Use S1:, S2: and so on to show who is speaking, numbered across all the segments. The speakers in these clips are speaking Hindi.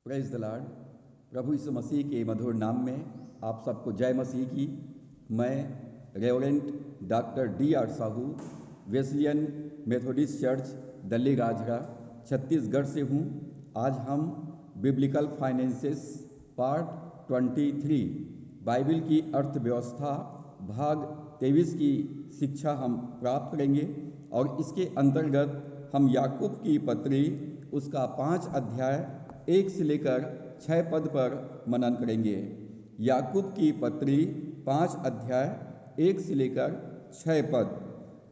S1: Praise the lord. प्रभु यीशु मसीह के मधुर नाम में आप सबको जय मसीह की। मैं reverent doctor D.R. Sahu, Wesleyan Methodist church Dalli Rajhara Chhattisgarh से हूँ। आज हम बिब्लिकल फाइनेंसेस पार्ट 23 बाइबिल की अर्थव्यवस्था भाग 23 की शिक्षा हम प्राप्त करेंगे और इसके अंतर्गत हम याकूब की पत्री उसका 5 अध्याय 1 से लेकर 6 पद पर मनन करेंगे। याकूब की पत्री 5 अध्याय 1 से लेकर 6 पद।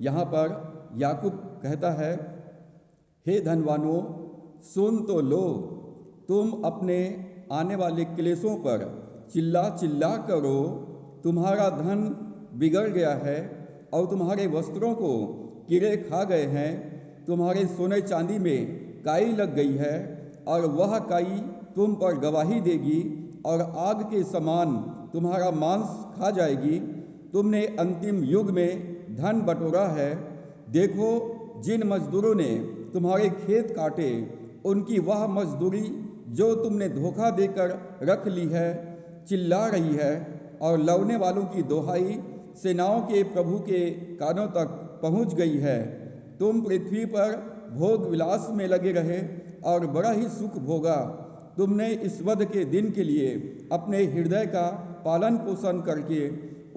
S1: यहाँ पर याकूब कहता है, हे धनवानों, सुन तो लो, तुम अपने आने वाले क्लेशों पर चिल्ला चिल्ला करो। तुम्हारा धन बिगड़ गया है और तुम्हारे वस्त्रों को कीड़े खा गए हैं। तुम्हारे सोने चांदी में काई लग गई है और वह काई तुम पर गवाही देगी और आग के समान तुम्हारा मांस खा जाएगी। तुमने अंतिम युग में धन बटोरा है। देखो, जिन मजदूरों ने तुम्हारे खेत काटे, उनकी वह मजदूरी जो तुमने धोखा देकर रख ली है चिल्ला रही है, और लौने वालों की दोहाई सेनाओं के प्रभु के कानों तक पहुंच गई है। तुम पृथ्वी पर भोग विलास में लगे रहे और बड़ा ही सुख भोगा। तुमने इस वध के दिन के लिए अपने हृदय का पालन पोषण करके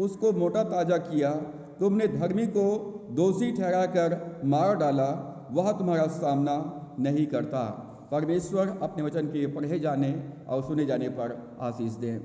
S1: उसको मोटा ताजा किया। तुमने धर्मी को दोषी ठहराकर मार डाला, वह तुम्हारा सामना नहीं करता। परमेश्वर अपने वचन के पढ़े जाने और सुने जाने पर आशीष दें।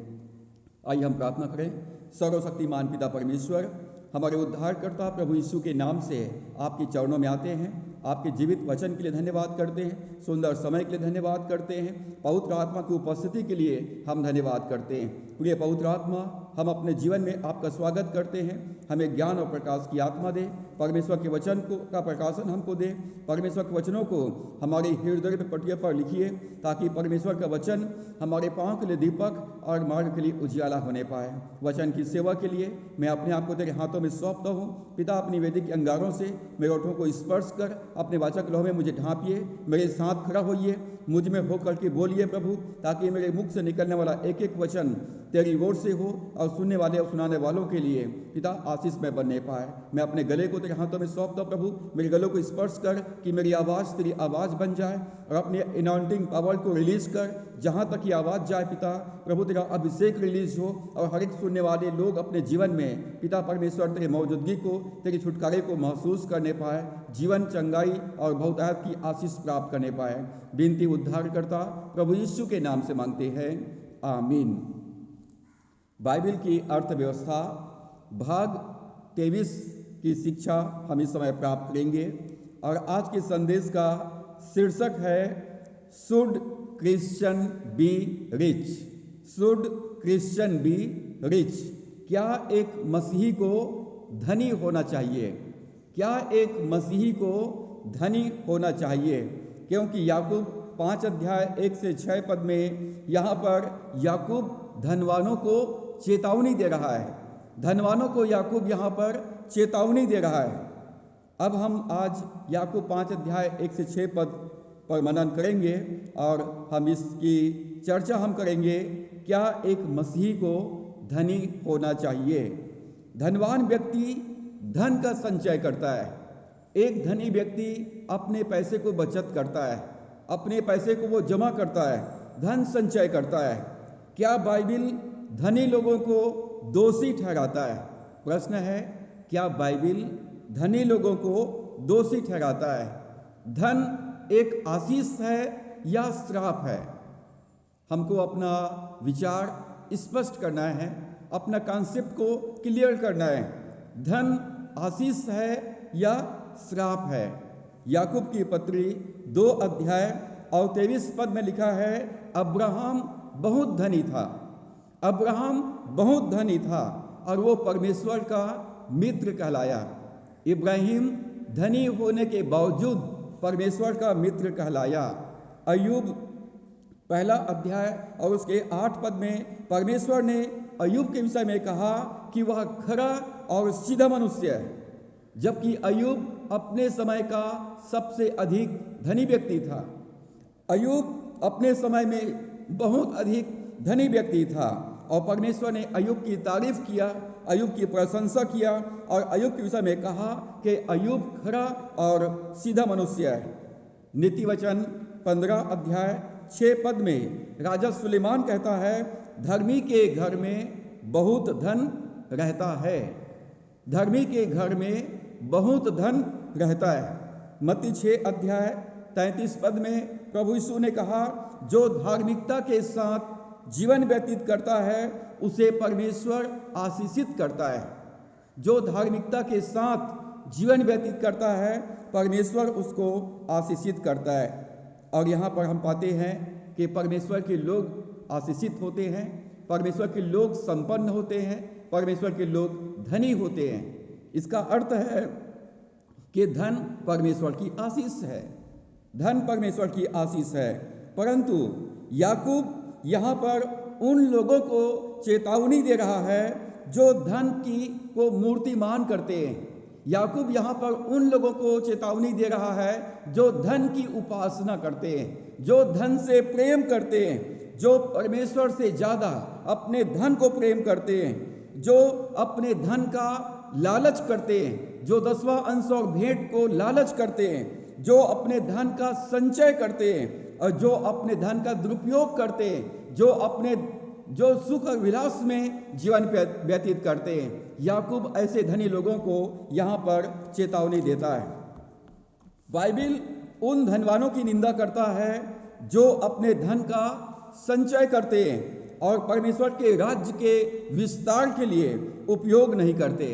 S1: आइए हम प्रार्थना करें। सर्वशक्तिमान पिता परमेश्वर, हमारे उद्धारकर्ता प्रभु यीशु के नाम से आपके चरणों में आते हैं। आपके जीवित वचन के लिए धन्यवाद करते हैं, सुंदर समय के लिए धन्यवाद करते हैं, पवित्र आत्मा की उपस्थिति के लिए हम धन्यवाद करते हैं। प्रिय पवित्र आत्मा, हम अपने जीवन में आपका स्वागत करते हैं। हमें ज्ञान और प्रकाश की आत्मा दे। परमेश्वर के वचन को का प्रकाशन हमको दे। परमेश्वर के वचनों को हमारे हृदय पे पटिया पर लिखिए, ताकि परमेश्वर का वचन हमारे पाँव के लिए दीपक और मार्ग के लिए उजियाला होने पाए। वचन की सेवा के लिए मैं अपने आप को तेरे हाथों में सौंपता हूँ। पिता, अपनी वेदी के अंगारों से मेरे ओठों को स्पर्श कर अपने वाचक लोह में मुझे ढांपिए। मेरे साथ खड़ा होइए, मुझ में होकर के बोलिए प्रभु, ताकि मेरे मुख से निकलने वाला एक एक वचन तेरी ओर से हो और सुनने वाले और सुनाने वालों के लिए पिता आशीष में बनने पाए। मैं अपने गले को तेरे हाथों में सौंपता प्रभु। मेरे गलों को स्पर्श कर कि मेरी आवाज़ तेरी आवाज़ बन जाए, और अपने अनॉइंटिंग पावर को रिलीज कर जहाँ तक ये आवाज़ जाए पिता प्रभु, तेरा अभिषेक रिलीज हो और हर एक सुनने वाले लोग अपने जीवन में पिता परमेश्वर तेरे मौजूदगी को, तेरे छुटकारे को महसूस करने पाए, जीवन चंगाई और बहुतायत की आशीष प्राप्त करने पाए। विनती उद्धारकर्ता प्रभु यीशु के नाम से मांगते हैं, आमीन। बाइबिल की अर्थव्यवस्था भाग 23 की शिक्षा हम इस समय प्राप्त करेंगे, और आज के संदेश का शीर्षक है should Christian be rich. Should Christian be rich. क्या एक मसीही को धनी होना चाहिए? क्या एक मसीही को धनी होना चाहिए? क्योंकि याकूब 5 अध्याय 1 से 6 पद में यहाँ पर याकूब धनवानों को चेतावनी दे रहा है। धनवानों को याकूब यहाँ पर चेतावनी दे रहा है। अब हम आज याकूब 5 अध्याय 1 से 6 पद पर मनन करेंगे और हम इसकी चर्चा हम करेंगे। क्या एक मसीही को धनी होना चाहिए? धनवान व्यक्ति धन का संचय करता है। एक धनी व्यक्ति अपने पैसे को बचत करता है, अपने पैसे को वो जमा करता है, धन संचय करता है। क्या बाइबिल धनी लोगों को दोषी ठहराता है? प्रश्न है, क्या बाइबिल धनी लोगों को दोषी ठहराता है? धन एक आशीष है या श्राप है? हमको अपना विचार स्पष्ट करना है, अपना कॉन्सेप्ट को क्लियर करना है। धन आशीष है या श्राप है? याकूब की पत्री 2 अध्याय और 23 पद में लिखा है, अब्राहम बहुत धनी था। अब्राहम बहुत धनी था और वो परमेश्वर का मित्र कहलाया। इब्राहिम धनी होने के बावजूद परमेश्वर का मित्र कहलाया। अय्यूब 1 अध्याय और उसके 8 पद में परमेश्वर ने अय्यूब के विषय में कहा कि वह खरा और सीधा मनुष्य है, जबकि अय्यूब अपने समय का सबसे अधिक धनी व्यक्ति था। अय्यूब अपने समय में बहुत अधिक धनी व्यक्ति था और परमेश्वर ने अय्यूब की तारीफ किया, अय्यूब की प्रशंसा किया और अय्यूब के विषय में कहा कि अय्यूब खरा और सीधा मनुष्य है। नीति वचन 15 अध्याय 6 पद में राजा सुलेमान कहता है, धर्मी के घर में बहुत धन रहता है, धर्मी के घर में बहुत धन रहता है। मत्ती 6 अध्याय 33 पद में प्रभु यीशु ने कहा, जो धार्मिकता के साथ जीवन व्यतीत करता है उसे परमेश्वर आशीषित करता है। जो धार्मिकता के साथ जीवन व्यतीत करता है परमेश्वर उसको आशीषित करता है। और यहाँ पर हम पाते हैं कि परमेश्वर के लोग आशीषित होते हैं, परमेश्वर के लोग संपन्न होते हैं, परमेश्वर के लोग धनी होते हैं। इसका अर्थ है कि धन परमेश्वर की आशीष है, धन परमेश्वर की आशीष है। परंतु याकूब यहाँ पर उन लोगों को चेतावनी दे रहा है जो धन की को मूर्तिमान करते हैं। याकूब यहाँ पर उन लोगों को चेतावनी दे रहा है जो धन की उपासना करते हैं, जो धन से प्रेम करते हैं, जो परमेश्वर से ज़्यादा अपने धन को प्रेम करते हैं, जो अपने धन का लालच करते हैं, जो 10वां अंश और भेंट को लालच करते हैं, जो अपने धन का संचय करते हैं और जो अपने धन का दुरुपयोग करते हैं, जो सुख और विलास में जीवन व्यतीत करते हैं। याकूब ऐसे धनी लोगों को यहाँ पर चेतावनी देता है। बाइबिल उन धनवानों की निंदा करता है जो अपने धन का संचय करते हैं और परमेश्वर के राज्य के विस्तार के लिए उपयोग नहीं करते।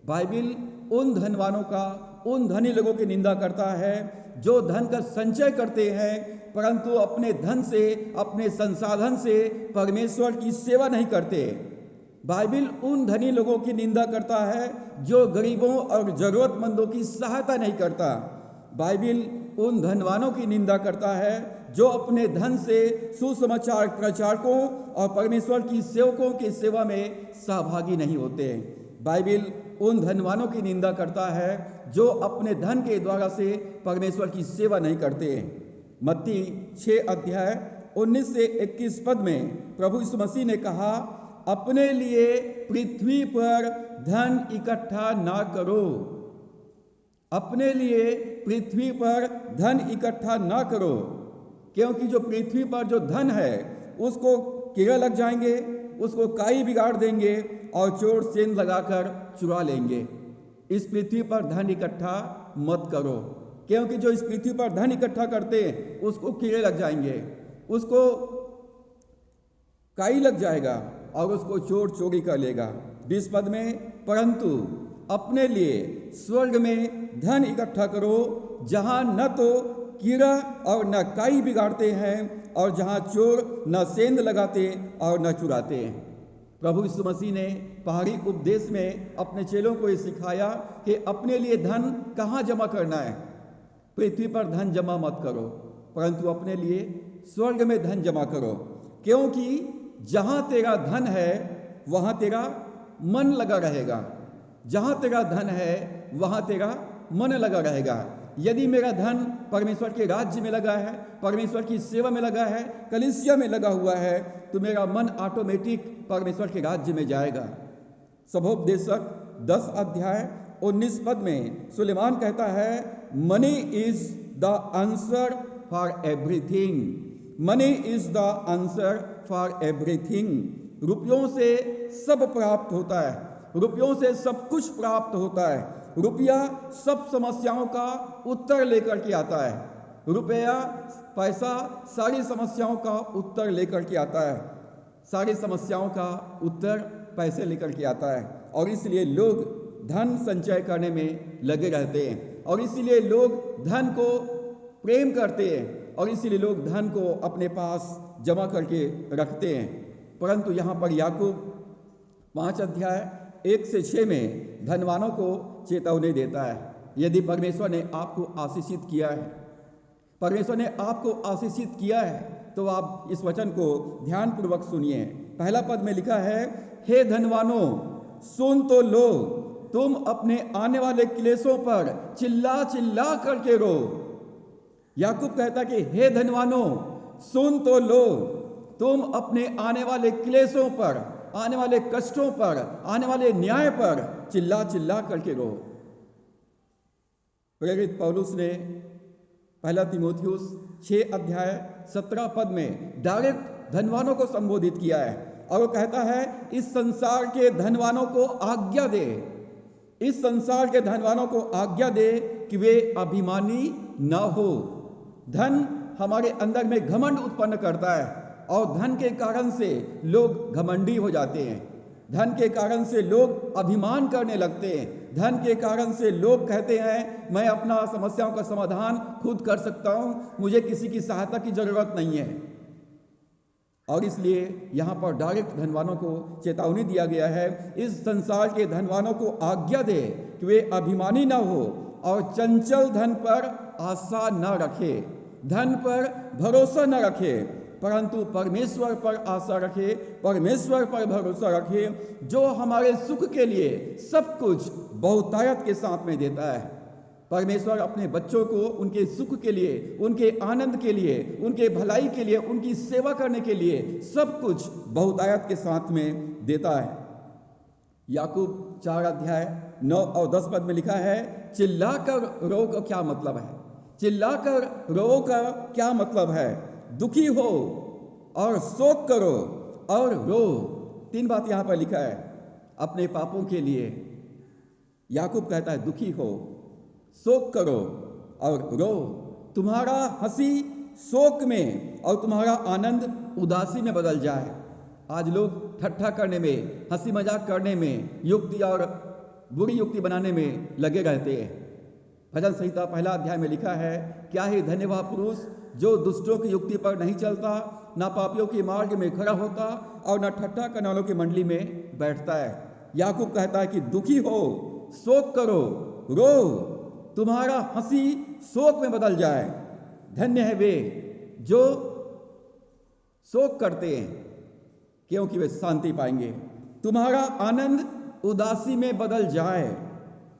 S1: बाइबिल उन धनवानों का, उन धनी लोगों की निंदा करता है जो धन का संचय करते हैं परंतु अपने धन से, अपने संसाधन से परमेश्वर की सेवा नहीं करते। बाइबिल उन धनी लोगों की निंदा करता है जो गरीबों और जरूरतमंदों की सहायता नहीं करता। बाइबिल उन धनवानों की निंदा करता है जो अपने धन से सुसमाचार प्रचारकों और परमेश्वर की सेवकों की सेवा में सहभागी नहीं होते। बाइबिल उन धनवानों की निंदा करता है जो अपने धन के द्वारा से परमेश्वर की सेवा नहीं करते। मत्ती 6 अध्याय 19 से 21 पद में प्रभु यीशु मसीह ने कहा, अपने लिए पृथ्वी पर धन इकट्ठा ना करो, अपने लिए पृथ्वी पर धन इकट्ठा ना करो, क्योंकि जो पृथ्वी पर जो धन है उसको कीड़े लग जाएंगे, उसको काई बिगाड़ देंगे और चोर सेंध लगाकर चुरा लेंगे। इस पृथ्वी पर धन इकट्ठा मत करो, क्योंकि जो इस पृथ्वी पर धन इकट्ठा करते हैं उसको कीड़े लग जाएंगे, उसको काई लग जाएगा और उसको चोर चोरी कर लेगा। 20 पद में, परंतु अपने लिए स्वर्ग में धन इकट्ठा करो जहां न तो कीड़ा और न काई बिगाड़ते हैं और जहां चोर न सेंध लगाते और न चुराते हैं। प्रभु यीशु मसीह ने पहाड़ी उपदेश में अपने चेलों को ये सिखाया कि अपने लिए धन कहाँ जमा करना है। पृथ्वी पर धन जमा मत करो, परंतु अपने लिए स्वर्ग में धन जमा करो, क्योंकि जहाँ तेरा धन है वहाँ तेरा मन लगा रहेगा। जहाँ तेरा धन है वहाँ तेरा मन लगा रहेगा। यदि मेरा धन परमेश्वर के राज्य में लगा है, परमेश्वर की सेवा में लगा है, कलीसिया में लगा हुआ है, तो मेरा मन ऑटोमेटिक परमेश्वर के राज्य में जाएगा। सभोपदेशक 10 अध्याय 19 पद में सुलेमान कहता है, money is the answer for everything, money is the answer for everything. रुपयों से सब प्राप्त होता है, रुपयों से सब कुछ प्राप्त होता है। रुपया सब समस्याओं का उत्तर लेकर के आता है। रुपया, पैसा सारी समस्याओं का उत्तर लेकर के आता है, सारी समस्याओं का उत्तर पैसे लेकर के आता है। और इसलिए लोग धन संचय करने में लगे रहते हैं और इसीलिए लोग धन को प्रेम करते हैं और इसीलिए लोग धन को अपने पास जमा करके रखते हैं। परंतु यहाँ पर याकूब 5 अध्याय 1 से 6 में धनवानों को चेतावनी देता है। यदि परमेश्वर ने आपको आशीषित किया है, परमेश्वर ने आपको आशीषित किया है, तो आप इस वचन को ध्यानपूर्वक सुनिए। पहला पद में लिखा है, हे धनवानों सुन तो लो, तुम अपने आने वाले क्लेशों पर चिल्ला चिल्ला करके रो। याकूब कहता कि हे धनवानों सुन तो लो, तुम अपने आने वाले क्लेशों पर, आने वाले कष्टों पर, आने वाले न्याय पर चिल्ला चिल्ला करके रो। प्रेरित पौलुस ने पहला तीमुथियुस 6 अध्याय 17 पद में डायरेक्ट धनवानों को संबोधित किया है और वो कहता है, इस संसार के धनवानों को आज्ञा दे, इस संसार के धनवानों को आज्ञा दे कि वे अभिमानी ना हो। धन हमारे अंदर में घमंड उत्पन्न करता है और धन के कारण से लोग घमंडी हो जाते हैं। धन के कारण से लोग अभिमान करने लगते हैं। धन के कारण से लोग कहते हैं, मैं अपना समस्याओं का समाधान खुद कर सकता हूं, मुझे किसी की सहायता की जरूरत नहीं है। और इसलिए यहाँ पर डायरेक्ट धनवानों को चेतावनी दिया गया है, इस संसार के धनवानों को आज्ञा दे कि वे अभिमानी ना हो और चंचल धन पर आशा न रखे, धन पर भरोसा न रखे, परंतु परमेश्वर पर आशा रखे, परमेश्वर पर भरोसा रखे, जो हमारे सुख के लिए सब कुछ बहुतायत के साथ में देता है। परमेश्वर अपने बच्चों को उनके सुख के लिए, उनके आनंद के लिए, उनके भलाई के लिए, उनकी सेवा करने के लिए सब कुछ बहुतायत के साथ में देता है। याकूब 4 अध्याय 9 और 10 पद में लिखा है, चिल्लाकर रो का क्या मतलब है? चिल्लाकर रो का क्या मतलब है? दुखी हो और शोक करो और रो। 3 बात यहां पर लिखा है। अपने पापों के लिए याकूब कहता है दुखी हो, शोक करो और रो। तुम्हारा हंसी शोक में और तुम्हारा आनंद उदासी में बदल जाए। आज लोग ठट्ठा करने में, हंसी मजाक करने में, युक्ति और बुरी युक्ति बनाने में लगे रहते हैं। भजन संहिता 1 अध्याय में लिखा है, क्या ही धन्यवाद पुरुष जो दुष्टों की युक्ति पर नहीं चलता, ना पापियों के मार्ग में खड़ा होता और न ठट्ठा करने वालों की मंडली में बैठता है। याकूब कहता है कि दुखी हो, शोक करो, रो, तुम्हारा हंसी शोक में बदल जाए। धन्य है वे जो शोक करते हैं, क्योंकि वे शांति पाएंगे। तुम्हारा आनंद उदासी में बदल जाए।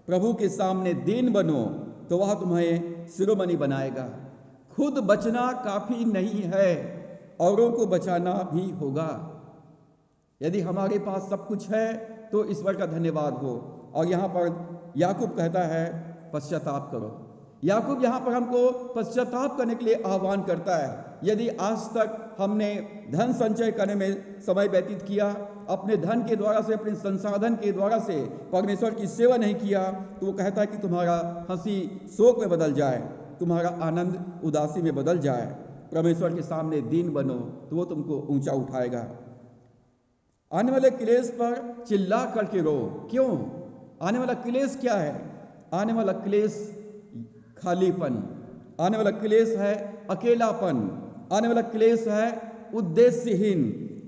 S1: प्रभु के सामने दीन बनो तो वह तुम्हें शिरोमणि बनाएगा। खुद बचना काफी नहीं है, औरों को बचाना भी होगा। यदि हमारे पास सब कुछ है तो ईश्वर का धन्यवाद हो। और यहाँ पर याकूब कहता है पश्चाताप करो। याकूब यहाँ पर हमको पश्चाताप करने के लिए आह्वान करता है। यदि आज तक हमने धन संचय करने में समय व्यतीत किया, अपने धन के द्वारा से, अपने संसाधन के द्वारा से परमेश्वर की सेवा नहीं किया, तो वो कहता है कि तुम्हारा हंसी शोक में बदल जाए, तुम्हारा आनंद उदासी में बदल जाए। परमेश्वर के सामने दीन बनो तो वो तुमको ऊंचा उठाएगा। आने वाले क्लेश पर चिल्ला करके रो। क्यों? आने वाला क्लेश क्या है? आने वाला क्लेश खालीपन, आने वाला क्लेश है अकेलापन, आने वाला क्लेश है उद्देश्यहीन,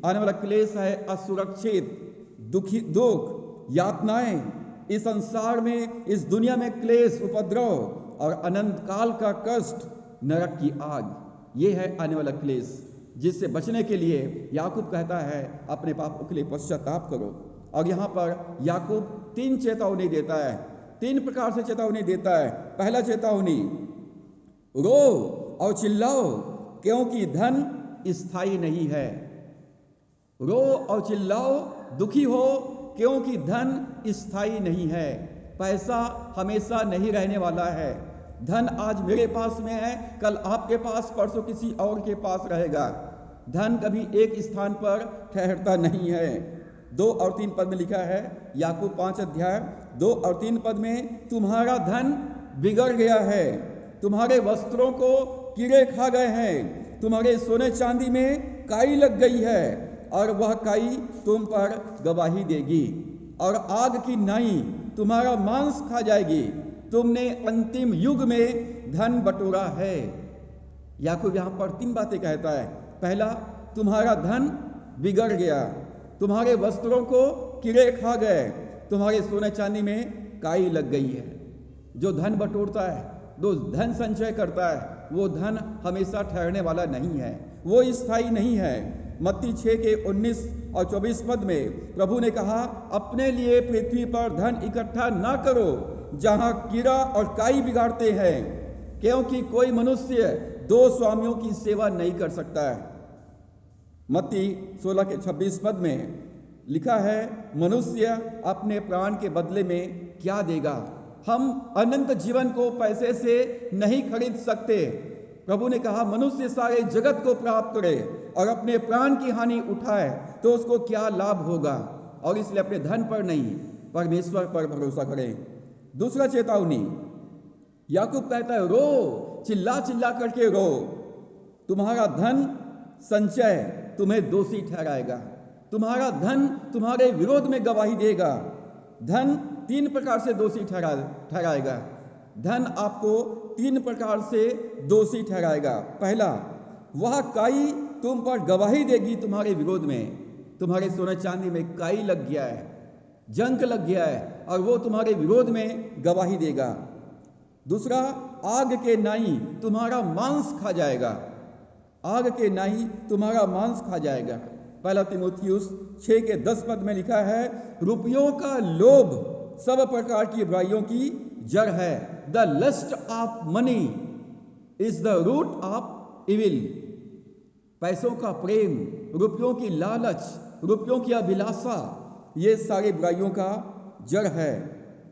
S1: आने वाला क्लेश है असुरक्षित, दुख, यातनाएं। इस संसार में, इस दुनिया में क्लेश, उपद्रव और अनंत काल का कष्ट, नरक की आग, ये है आने वाला क्लेश, जिससे बचने के लिए याकूब कहता है अपने पापों के लिए पश्चाताप करो। और यहाँ पर याकूब 3 चेतावनी देता है, 3 प्रकार से चेतावनी देता है। पहला चेतावनी, रो और चिल्लाओ क्योंकि धन स्थायी नहीं है। रो और चिल्लाओ, दुखी हो क्योंकि धन स्थायी नहीं है। पैसा हमेशा नहीं रहने वाला है। धन आज मेरे पास में है, कल आपके पास, परसों किसी और के पास रहेगा। धन कभी एक स्थान पर ठहरता नहीं है। 2 और 3 पद में लिखा है, याकूब 5 अध्याय 2 और 3 पद में, तुम्हारा धन बिगड़ गया है, तुम्हारे वस्त्रों को कीड़े खा गए हैं, तुम्हारे सोने चांदी में काई लग गई है और वह काई तुम पर गवाही देगी और आग की नाई तुम्हारा मांस खा जाएगी। तुमने अंतिम युग में धन बटोरा है। याकूब यहाँ पर 3 बातें कहता है। पहला, तुम्हारा धन बिगड़ गया, तुम्हारे वस्त्रों को कीड़े खा गए, तुम्हारे सोने चांदी में काई लग गई है। जो धन बटोरता है, जो धन संचय करता है, वो धन हमेशा ठहरने वाला नहीं है, वो स्थायी नहीं है। मत्ती 6 के 19 और 24 पद में प्रभु ने कहा, अपने लिए पृथ्वी पर धन इकट्ठा ना करो जहां कीड़ा और काई बिगाड़ते हैं, क्योंकि कोई मनुष्य 2 स्वामियों की सेवा नहीं कर सकता है। मत्ती 16 के 26 पद में लिखा है, मनुष्य अपने प्राण के बदले में क्या देगा? हम अनंत जीवन को पैसे से नहीं खरीद सकते। प्रभु ने कहा, मनुष्य सारे जगत को प्राप्त करे और अपने प्राण की हानि उठाए तो उसको क्या लाभ होगा? और इसलिए अपने धन पर नहीं, परमेश्वर पर भरोसा करें। दूसरा चेतावनी, याकूब कहता है, रो, चिल्ला चिल्ला करके रो। तुम्हारा धन संचय तुम्हें दोषी ठहराएगा। तुम्हारा धन तुम्हारे विरोध में गवाही देगा। धन 3 प्रकार से दोषी ठहराएगा। धन आपको 3 प्रकार से दोषी ठहराएगा। पहला, वह काई तुम पर गवाही देगी तुम्हारे विरोध में। तुम्हारे सोने चांदी में काई लग गया है, जंक लग गया है, और वो तुम्हारे विरोध में गवाही देगा। दूसरा, आग के नाई तुम्हारा मांस खा जाएगा। आग के नाई तुम्हारा मांस खा जाएगा। पहला तीमुथियुस 6 के 10 पद में लिखा है, रुपयों का लोभ सब प्रकार की बुराइयों की जड़ है। The lust of money is the root of evil. पैसों का प्रेम, रुपयों की लालच, रुपयों की अभिलाषा, ये सारी बुराइयों का जड़ है।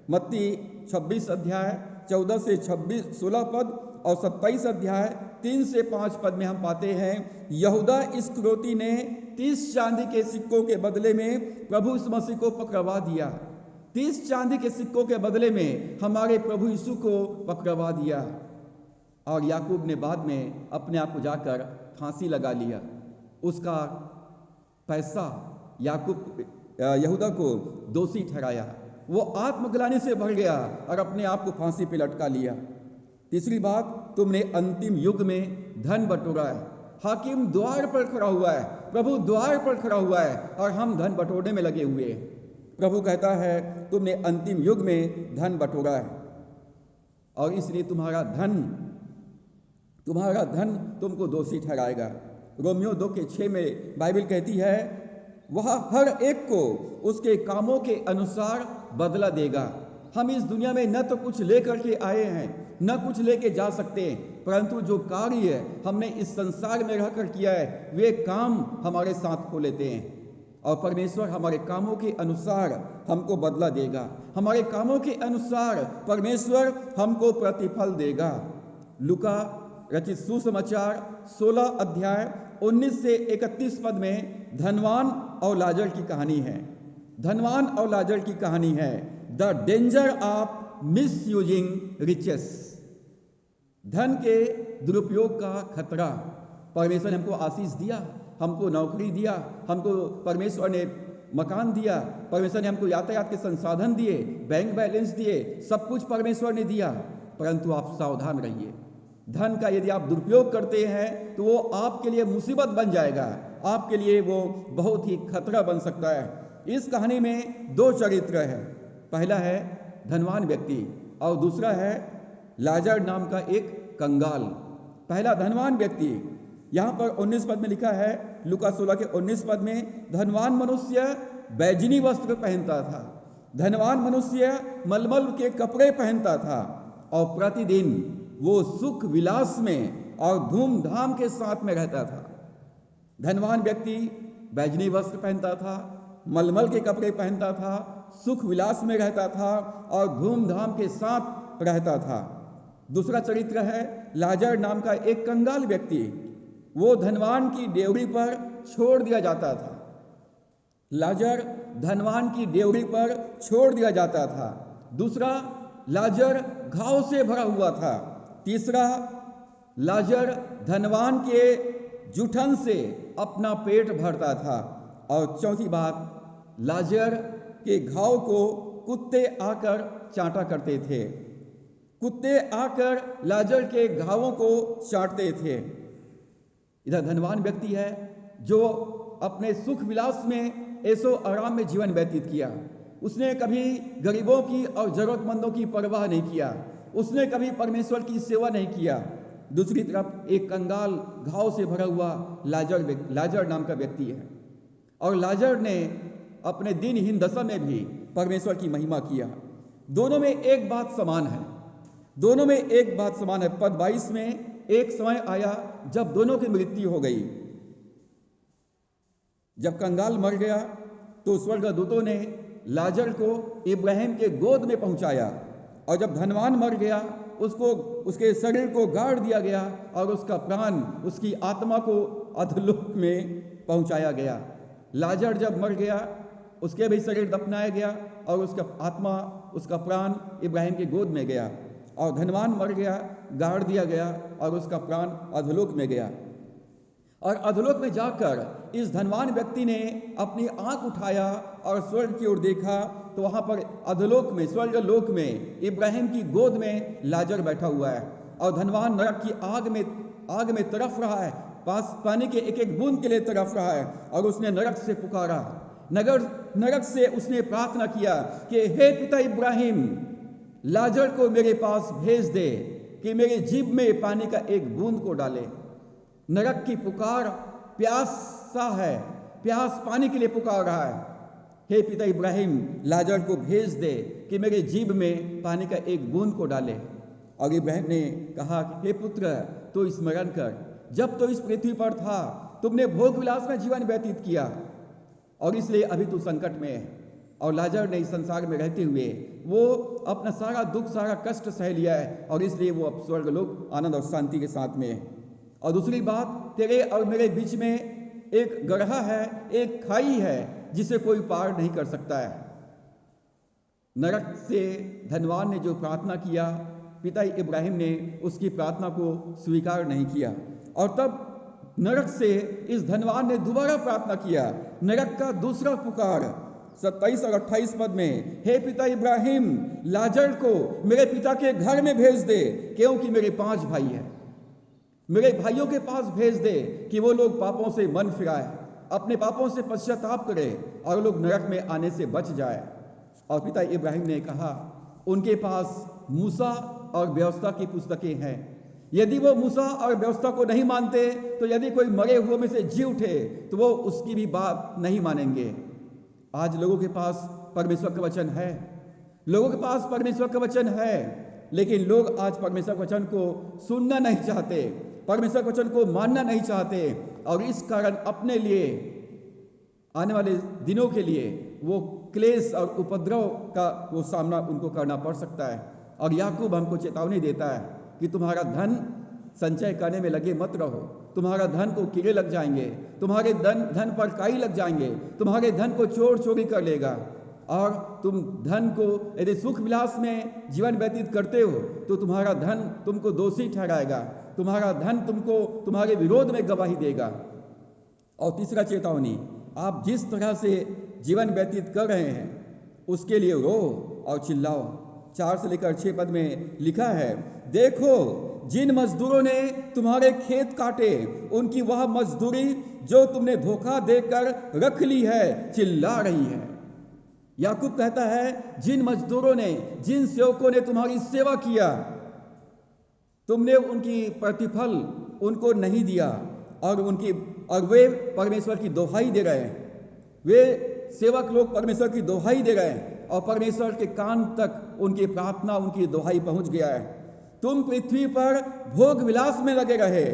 S1: मत्ती 26 अध्याय 14 से 16 पद और 27 अध्याय 3 से 5 पद में हम पाते हैं, यहूदा इस्करियोती ने 30 चांदी के सिक्कों के बदले में प्रभु यीशु मसीह को पकड़वा दिया। 30 चांदी के सिक्कों के बदले में हमारे प्रभु यीशु को पकड़वा दिया। और याकूब ने बाद में अपने आप को जाकर फांसी लगा लिया। उसका पैसा याकूब यहूदा को दोषी ठहराया। वो आत्मग्लानि से भर गया और अपने आप को फांसी पे लटका लिया। तीसरी बात, तुमने अंतिम युग में धन बटोरा है। हाकिम द्वार पर खड़ा हुआ है, प्रभु द्वार पर खड़ा हुआ है और हम धन बटोरने में लगे हुए हैं। प्रभु कहता है, तुमने अंतिम युग में धन बटोरा है और इसलिए तुम्हारा धन तुमको दोषी ठहराएगा। रोमियो 2 के 6 में बाइबल कहती है, वह हर एक को उसके कामों के अनुसार बदला देगा। हम इस दुनिया में न तो कुछ लेकर के आए हैं, न कुछ लेके जा सकते हैं, परंतु जो कार्य हमने इस संसार में रहकर किया है, वे काम हमारे साथ खो लेते हैं और परमेश्वर हमारे कामों के अनुसार हमको बदला देगा। हमारे कामों के अनुसार परमेश्वर हमको प्रतिफल देगा। लूका रचित सुसमाचार 16 अध्याय 19 से 31 पद में धनवान और लाजर की कहानी है। धनवान और लाजर की कहानी है, the danger of misusing riches. धन के दुरुपयोग का खतरा। परमेश्वर ने हमको आशीष दिया, हमको नौकरी दिया, हमको परमेश्वर ने मकान दिया, परमेश्वर ने हमको यातायात के संसाधन दिए, बैंक बैलेंस दिए, सब कुछ परमेश्वर ने दिया, परंतु आप सावधान रहिए। धन का यदि आप दुरुपयोग करते हैं तो वो आपके लिए मुसीबत बन जाएगा, आपके लिए वो बहुत ही खतरा बन सकता है। इस कहानी में 2 चरित्र है। पहला है धनवान व्यक्ति और दूसरा है लाजर नाम का एक कंगाल। पहला धनवान व्यक्ति, यहाँ पर 19 पद में लिखा है, लूका 16 के 19 पद में, धनवान मनुष्य बैजनी वस्त्र पहनता था, धनवान मनुष्य मलमल के कपड़े पहनता था और प्रतिदिन वो सुख विलास में और धूमधाम के साथ में रहता था। धनवान व्यक्ति बैजनी वस्त्र पहनता था, मलमल के कपड़े पहनता था, सुख विलास में रहता था और धूमधाम के साथ रहता था। दूसरा चरित्र है लाजर नाम का एक कंगाल व्यक्ति। वो धनवान की डेवड़ी पर छोड़ दिया जाता था। लाजर धनवान की डेवड़ी पर छोड़ दिया जाता था। दूसरा, लाजर घाव से भरा हुआ था। तीसरा, लाजर धनवान के जूठन से अपना पेट भरता था। और चौथी बात, लाजर के घाव को कुत्ते आकर चाटा करते थे। कुत्ते आकर लाजर के घावों को चाटते थे। इधर धनवान व्यक्ति है जो अपने सुख विलास में ऐसो आराम में जीवन व्यतीत किया। उसने कभी गरीबों की और जरूरतमंदों की परवाह नहीं किया। उसने कभी परमेश्वर की सेवा नहीं किया। दूसरी तरफ एक कंगाल घाव से भरा हुआ लाजर नाम का व्यक्ति है और लाजर ने अपने दिनहीन दशा में भी परमेश्वर की महिमा किया। दोनों में एक बात समान है, दोनों में एक बात समान है। पद 22 में, एक समय आया जब दोनों की मृत्यु हो गई। जब कंगाल मर गया तो स्वर्गदूतों ने लाजर को इब्राहिम के गोद में पहुंचाया, और जब धनवान मर गया उसको उसके शरीर को गाड़ दिया गया और उसका प्राण, उसकी आत्मा को अधोलोक में पहुंचाया गया। लाजर जब मर गया उसके भी शरीर दफनाया गया और उसका आत्मा, उसका प्राण इब्राहिम के गोद में गया, और धनवान मर गया, गाड़ दिया गया और उसका प्राण अधोलोक में गया। और अधोलोक में जाकर इस धनवान व्यक्ति ने अपनी आंख उठाया और स्वर्ग की ओर देखा, तो वहां पर अधोलोक में, स्वर्गलोक में इब्राहिम की गोद में लाजर बैठा हुआ है, और धनवान नरक की आग में तड़फ रहा है, पास पानी के एक एक बूंद के लिए तड़फ रहा है। और उसने नरक से पुकारा, नरक से उसने प्रार्थना किया कि हे पिता इब्राहिम, लाजर को मेरे पास भेज दे कि मेरे जीभ में पानी का एक बूंद को डाले। नरक की पुकार प्यासा है, प्यास पानी के लिए पुकार रहा है। हे पिता इब्राहिम, लाजर को भेज दे कि मेरे जीभ में पानी का एक बूंद को डाले। और इब्राहिम ने कहा, हे पुत्र, तो स्मरण कर, जब तो इस पृथ्वी पर था तुमने भोग विलास में जीवन व्यतीत किया, और इसलिए अभी तू संकट में है। और लाजर ने इस संसार में रहते हुए वो अपना सारा दुख, सारा कष्ट सह लिया है, और इसलिए वो अब स्वर्गलोक आनंद और शांति के साथ में है। और दूसरी बात, तेरे और मेरे बीच में एक गड्ढा है, एक खाई है जिसे कोई पार नहीं कर सकता है। नरक से धनवान ने जो प्रार्थना किया, पिता इब्राहिम ने उसकी प्रार्थना को स्वीकार नहीं किया, और तब नरक से इस धनवान ने दोबारा प्रार्थना किया। नरक का दूसरा पुकार 27 और 28 पद में, हे पिता इब्राहिम, लाजर को मेरे पिता के घर में भेज दे, क्योंकि मेरे 5 भाई हैं। मेरे भाइयों के पास भेज दे कि वो लोग पापों से मन फिराए, अपने पापों से पश्चाताप करे और लोग नरक में आने से बच जाए। और पिता इब्राहिम ने कहा, उनके पास मूसा और व्यवस्था की पुस्तकें हैं, यदि वो मूसा और व्यवस्था को नहीं मानते, तो यदि कोई मरे हुए में से जी उठे तो वो उसकी भी बात नहीं मानेंगे। आज लोगों के पास परमेश्वर का वचन है, लोगों के पास परमेश्वर का वचन है, लेकिन लोग आज परमेश्वर के वचन को सुनना नहीं चाहते, परमेश्वर के वचन को मानना नहीं चाहते, और इस कारण अपने लिए आने वाले दिनों के लिए वो क्लेश और उपद्रव का वो सामना उनको करना पड़ सकता है। और याकूब हमको चेतावनी देता है कि तुम्हारा धन संचय करने में लगे मत रहो, तुम्हारा धन को कीड़े लग जाएंगे, तुम्हारे धन पर काई लग जाएंगे, तुम्हारे धन को चोर चोरी कर लेगा, और तुम धन को यदि सुख विलास में जीवन व्यतीत करते हो तो तुम्हारा धन तुमको दोषी ठहराएगा, तुम्हारा धन तुमको तुम्हारे विरोध में गवाही देगा। और तीसरा चेतावनी, आप जिस तरह से जीवन व्यतीत कर रहे हैं उसके लिए रो और चिल्लाओ। 4 से लेकर 6 पद में लिखा है, देखो जिन मजदूरों ने तुम्हारे खेत काटे, उनकी वह मजदूरी जो तुमने धोखा देकर रख ली है चिल्ला रही है। याकूब कहता है, जिन मजदूरों ने, जिन सेवकों ने तुम्हारी सेवा किया, तुमने उनकी प्रतिफल उनको नहीं दिया, और वे परमेश्वर की दोहाई दे रहे हैं, वे सेवक लोग परमेश्वर की दोहाई दे रहे हैं, और परमेश्वर के कान तक उनकी प्रार्थना, उनकी दोहाई पहुंच गया है। तुम पृथ्वी पर भोग विलास में लगे रहे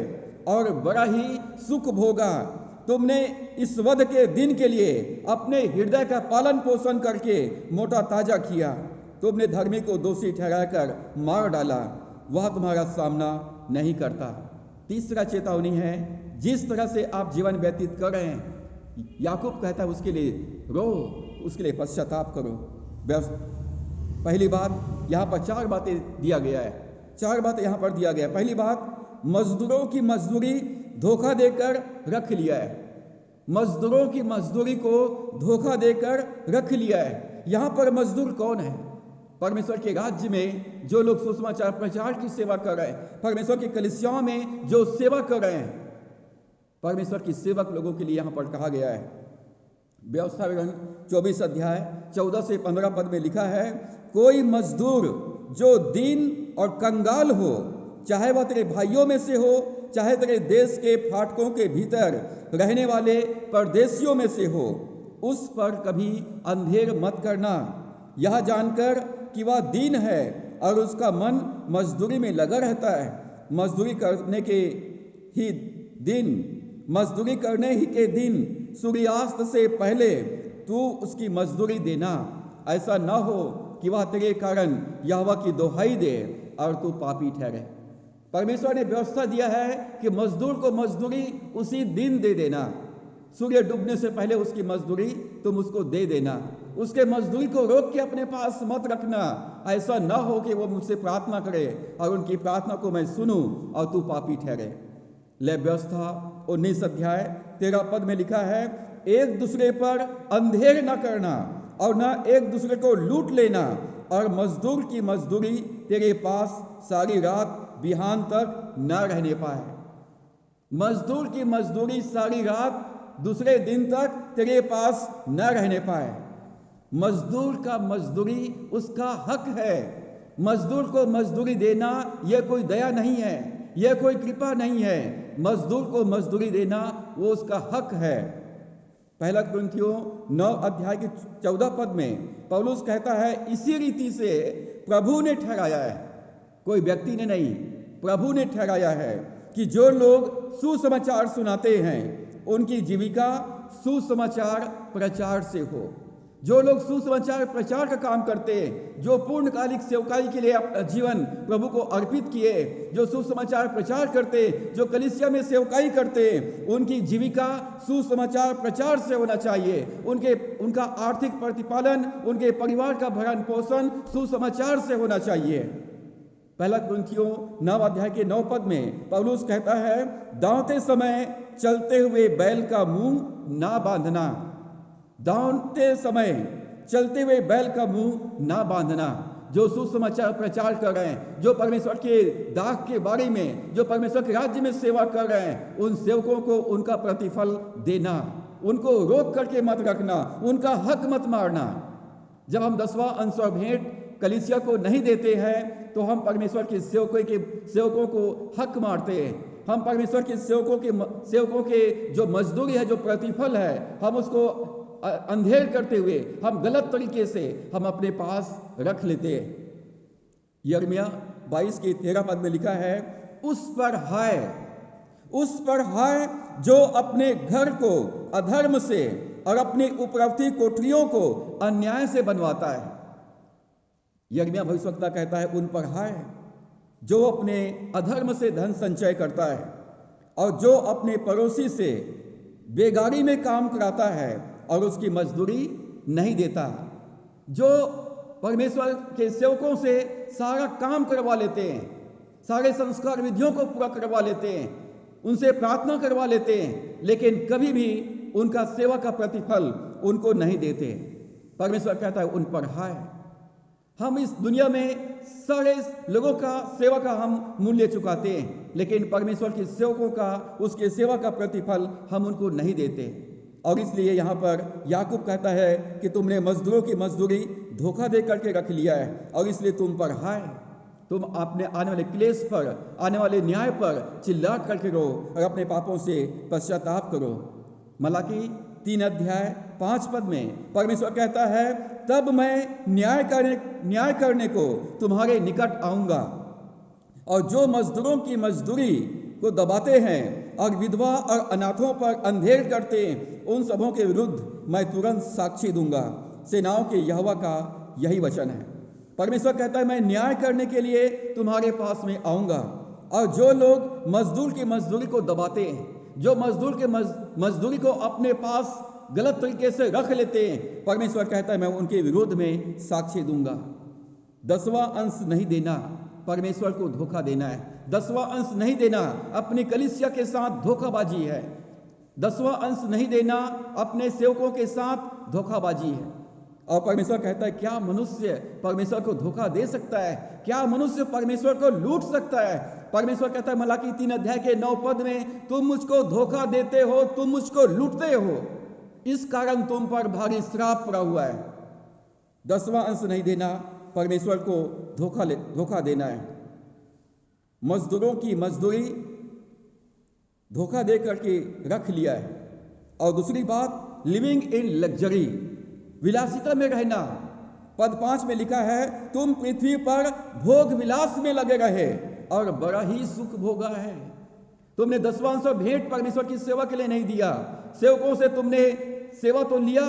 S1: और बड़ा ही सुख भोगा। तुमने इस वध के दिन के लिए अपने हृदय का पालन पोषण करके मोटा ताजा किया। तुमने धर्मी को दोषी ठहराकर मार डाला, वह तुम्हारा सामना नहीं करता। तीसरा चेतावनी है, जिस तरह से आप जीवन व्यतीत कर रहे हैं, याकूब कहता है उसके लिए रो, उसके लिए पश्चाताप करो। पहली बात, यहाँ पर 4 बातें दिया गया है, 4 बातें यहाँ पर दिया गया है। पहली बात, मजदूरों की मजदूरी धोखा देकर रख लिया है, मजदूरों की मजदूरी को धोखा देकर रख लिया है। यहाँ पर मजदूर कौन है? परमेश्वर के राज्य में जो लोग सुसमाचार प्रचार की सेवा कर रहे हैं, परमेश्वर की कलीसियाओं में जो सेवा कर रहे हैं, परमेश्वर की सेवक लोगों के लिए यहाँ पर कहा गया है। व्यवस्था विवरण 24 अध्याय 14 से 15 पद में लिखा है, कोई मजदूर जो दीन और कंगाल हो, चाहे वह तेरे भाइयों में से हो, चाहे तेरे देश के फाटकों के भीतर रहने वाले परदेशियों में से हो, उस पर कभी अंधेर मत करना, यह जानकर कि वह दीन है और उसका मन मजदूरी में लगा रहता है। मजदूरी करने के दिन सूर्यास्त से पहले तू उसकी मजदूरी देना, ऐसा ना हो कि वह तेरे कारण यहोवा की दोहाई दे और तू पापी ठहरे। परमेश्वर ने व्यवस्था दिया है कि मजदूर को मजदूरी उसी दिन दे देना, सूर्य डूबने से पहले उसकी मजदूरी तुम उसको दे देना, उसके मजदूरी को रोक के अपने पास मत रखना। ऐसा ना हो कि वो मुझसे प्रार्थना करे और उनकी प्रार्थना को मैं सुनूं और तू पापी ठहरे। ले व्यवस्था 19 अध्याय 13 पद में लिखा है, एक दूसरे पर अंधेर न करना और न एक दूसरे को लूट लेना, और मजदूर की मजदूरी तेरे पास सारी रात बिहान तक न रहने पाए। मजदूर की मजदूरी सारी रात दूसरे दिन तक तेरे पास न रहने पाए। मजदूर का मजदूरी उसका हक है। मजदूर को मजदूरी देना यह कोई दया नहीं है, यह कोई कृपा नहीं है। मजदूर को मजदूरी देना वो उसका हक है। पहला कुरिन्थियों 9 अध्याय के 14 पद में पौलुस कहता है, इसी रीति से प्रभु ने ठहराया है, कोई व्यक्ति ने नहीं, प्रभु ने ठहराया है कि जो लोग सुसमाचार सुनाते हैं उनकी जीविका सुसमाचार प्रचार से हो। जो लोग सुसमाचार प्रचार का काम करते हैं, जो पूर्णकालिक सेवकाई के लिए अपना जीवन प्रभु को अर्पित किए, जो सुसमाचार प्रचार करते, जो कलीसिया में सेवकाई करते, उनकी जीविका सुसमाचार प्रचार से होना चाहिए। उनका आर्थिक प्रतिपालन, उनके परिवार का भरण पोषण सुसमाचार से होना चाहिए। पहला कुरिन्थियों 9 अध्याय के 9 पद में पौलुस कहता है, दांवते समय चलते हुए बैल का मुंह ना बांधना। दांवते समय चलते हुए बैल का मुंह ना बांधना। जो सुसमाचार प्रचार कर रहे हैं, जो परमेश्वर के दाग के बारे में, जो परमेश्वर के राज्य में सेवा कर रहे हैं, उन सेवकों को उनका प्रतिफल देना, उनको रोक करके मत रखना, उनका हक मत मारना। जब हम 10वां अंश और भेंट कलीसिया को नहीं देते हैं तो हम परमेश्वर के सेवकों को हक मारते हैं। हम परमेश्वर के सेवकों के जो मजदूरी है, जो प्रतिफल है, हम उसको अंधेर करते हुए हम गलत तरीके से हम अपने पास रख लेते हैं। यिर्मयाह 22 के 13 पद में लिखा है, उस पर हाय जो अपने घर को अधर्म से और अपनी उपरवती कोठरियों को अन्याय से बनवाता है। यिर्मयाह भविष्यवक्ता कहता है, उन पर हाय जो अपने अधर्म से धन संचय करता है और जो अपने पड़ोसी से बेगारी में काम कराता है और उसकी मजदूरी नहीं देता। जो परमेश्वर के सेवकों से सारा काम करवा लेते हैं, सारे संस्कार विधियों को पूरा करवा लेते हैं, उनसे प्रार्थना करवा लेते हैं, लेकिन कभी भी उनका सेवा का प्रतिफल उनको नहीं देते। परमेश्वर कहता है, उन पर हाय। हम इस दुनिया में सारे लोगों का सेवा का हम मूल्य चुकाते हैं, लेकिन परमेश्वर के सेवकों का, उसके सेवा का प्रतिफल हम उनको नहीं देते। और इसलिए यहाँ पर याकूब कहता है कि तुमने मजदूरों की मजदूरी धोखा दे करके रख लिया है, और इसलिए तुम पर हाय। तुम अपने आने वाले क्लेश पर, आने वाले न्याय पर चिल्ला करके रो और अपने पापों से पश्चाताप करो। मलाकी 3 अध्याय 5 पद में परमेश्वर कहता है, तब मैं न्याय करने को तुम्हारे निकट आऊंगा, और जो मजदूरों की मजदूरी को दबाते हैं और विधवा और अनाथों पर अंधेर करते हैं, उन सबों के विरुद्ध मैं तुरंत साक्षी दूंगा। सेनाओं के यहोवा का यही वचन है। परमेश्वर कहता है, मैं न्याय करने के लिए तुम्हारे पास में आऊंगा, और जो लोग मजदूर की मजदूरी को दबाते हैं, जो मजदूर के मजदूरी को अपने पास गलत तरीके से रख लेते हैं, परमेश्वर कहता है मैं उनके विरोध में साक्षी दूंगा। 10वां अंश नहीं देना परमेश्वर को धोखा देना है। 10वां अंश नहीं देना अपनी कलीसिया के साथ धोखाबाजी है। 10वां अंश नहीं देना अपने सेवकों के साथ धोखाबाजी है। और परमेश्वर कहता है, क्या मनुष्य परमेश्वर को धोखा दे सकता है? क्या मनुष्य परमेश्वर को लूट सकता है? परमेश्वर कहता है मलाकी 3 अध्याय के 9 पद में, तुम मुझको धोखा देते हो, तुम मुझको लूटते हो, इस कारण तुम पर भारी श्राप पड़ा हुआ है। 10वां अंश नहीं देना परमेश्वर को धोखा देना है। मजदूरों की मजदूरी धोखा दे करके रख लिया है। और दूसरी बात, लिविंग इन लग्जरी, विलासिता में रहना। पद 5 में लिखा है, तुम पृथ्वी पर भोग विलास में लगे रहे और बड़ा ही सुख भोगा है। तुमने दसवांश भेंट परमेश्वर की सेवा के लिए नहीं दिया। सेवकों से तुमने सेवा तो लिया,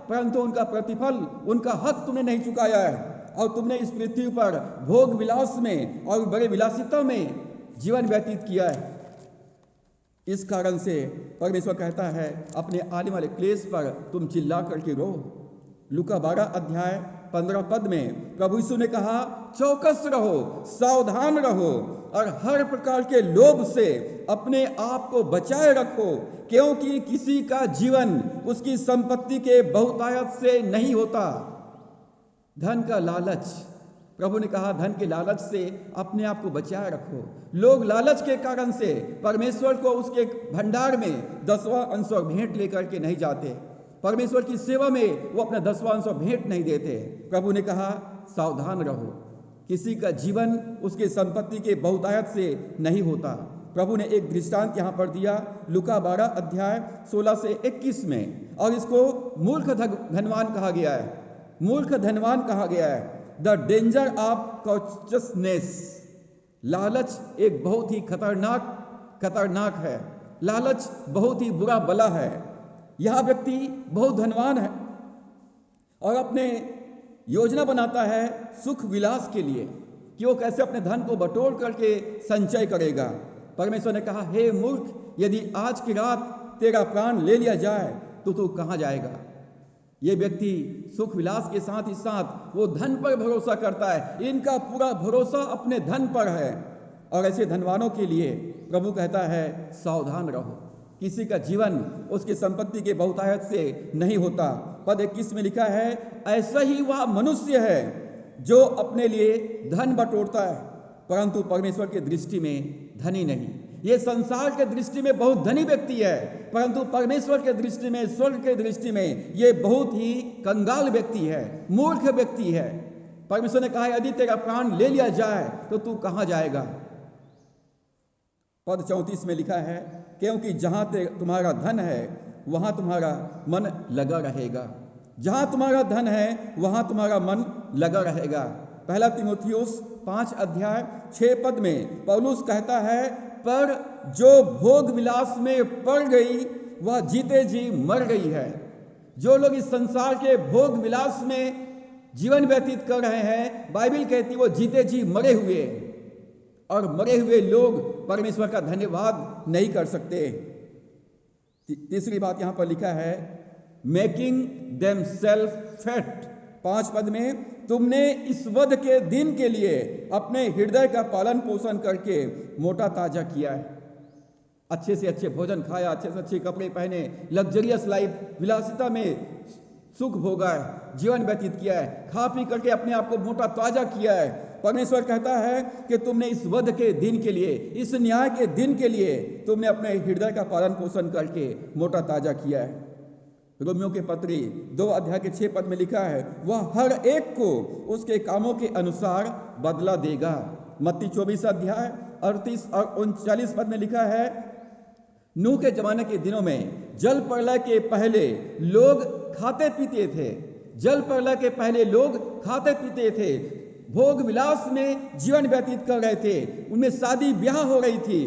S1: परंतु उनका प्रतिफल, उनका हक तुमने नहीं चुकाया है, और तुमने इस पृथ्वी पर भोग विलास में और बड़े विलासिता में जीवन व्यतीत किया है। इस कारण से परमेश्वर कहता है अपने आने वाले क्लेश पर तुम चिल्ला करके रो। लूका 12 अध्याय 15 पद में प्रभु यीशु ने कहा, चौकस रहो, सावधान रहो और हर प्रकार के लोभ से अपने आप को बचाए रखो, क्योंकि किसी का जीवन उसकी संपत्ति के बहुतायत से नहीं होता। धन का लालच, प्रभु ने कहा धन के लालच से अपने आप को बचाए रखो। लोग लालच के कारण से परमेश्वर को उसके भंडार में 10वां अंश और भेंट लेकर के नहीं जाते, परमेश्वर की सेवा में वो अपना 10वां अंश और भेंट नहीं देते। प्रभु ने कहा सावधान रहो, किसी का जीवन उसके संपत्ति के बहुतायत से नहीं होता। प्रभु ने एक दृष्टांत यहाँ पर दिया लूका 12 अध्याय 16 से 21 में, और इसको मूर्ख धनवान कहा गया है। मूर्ख धनवान कहा गया है। The danger of consciousness. लालच एक बहुत ही खतरनाक है। लालच बहुत ही बुरा बला है। यह व्यक्ति बहुत धनवान है और अपने योजना बनाता है सुख विलास के लिए कि वो कैसे अपने धन को बटोर करके संचय करेगा। परमेश्वर ने कहा, हे मूर्ख, यदि आज की रात तेरा प्राण ले लिया जाए तो तू कहाँ जाएगा। ये व्यक्ति सुख विलास के साथ ही साथ वो धन पर भरोसा करता है। इनका पूरा भरोसा अपने धन पर है, और ऐसे धनवानों के लिए प्रभु कहता है सावधान रहो, किसी का जीवन उसकी संपत्ति के बहुतायत से नहीं होता। पद 21 में लिखा है, ऐसा ही वह मनुष्य है जो अपने लिए धन बटोरता है, परंतु परमेश्वर की दृष्टि में धनी नहीं। ये संसार के दृष्टि में बहुत धनी व्यक्ति है, परंतु परमेश्वर के दृष्टि में, स्वर्ग के दृष्टि में ये बहुत ही कंगाल व्यक्ति है, मूर्ख व्यक्ति है। परमेश्वर ने कहा, यदि तेरा प्राण ले लिया जाए तो तू कहाँ जाएगा। पद 34 में लिखा है, क्योंकि जहां तुम्हारा धन है वहां तुम्हारा मन लगा रहेगा। जहां तुम्हारा धन है वहां तुम्हारा मन लगा रहेगा। पहला तीमुथियुस 5 अध्याय 6 पद में पौलुस कहता है, पर जो भोग विलास में पड़ गई वह जीते जी मर गई है। जो लोग इस संसार के भोग विलास में जीवन व्यतीत कर रहे हैं, बाइबल कहती है वो जीते जी मरे हुए, और मरे हुए लोग परमेश्वर का धन्यवाद नहीं कर सकते। तीसरी बात यहां पर लिखा है, मेकिंग देम सेल्फ फैट। 5 पद में, तुमने इस वध के दिन के लिए अपने हृदय का पालन पोषण करके मोटा ताजा किया है। अच्छे से अच्छे भोजन खाया, अच्छे से अच्छे कपड़े पहने, लग्जरियस लाइफ, विलासिता में सुख भोगा है, जीवन व्यतीत किया है, खा पी करके अपने आप को मोटा ताजा किया है। परमेश्वर कहता है कि तुमने इस वध के दिन के लिए, इस न्याय के दिन के लिए तुमने अपने हृदय का पालन पोषण करके मोटा ताजा किया है। रोमियो के पत्री 2 अध्याय के 6 पद में लिखा है, वह हर एक को उसके कामों के अनुसार बदला देगा। मत्ती 24 अध्याय 38 और 39 पद में लिखा है, नूह के जमाने के दिनों में जल प्रलय के पहले लोग खाते पीते थे। जल प्रलय के पहले लोग खाते पीते थे, भोग विलास में जीवन व्यतीत कर रहे थे, उनमें शादी ब्याह हो रही थी,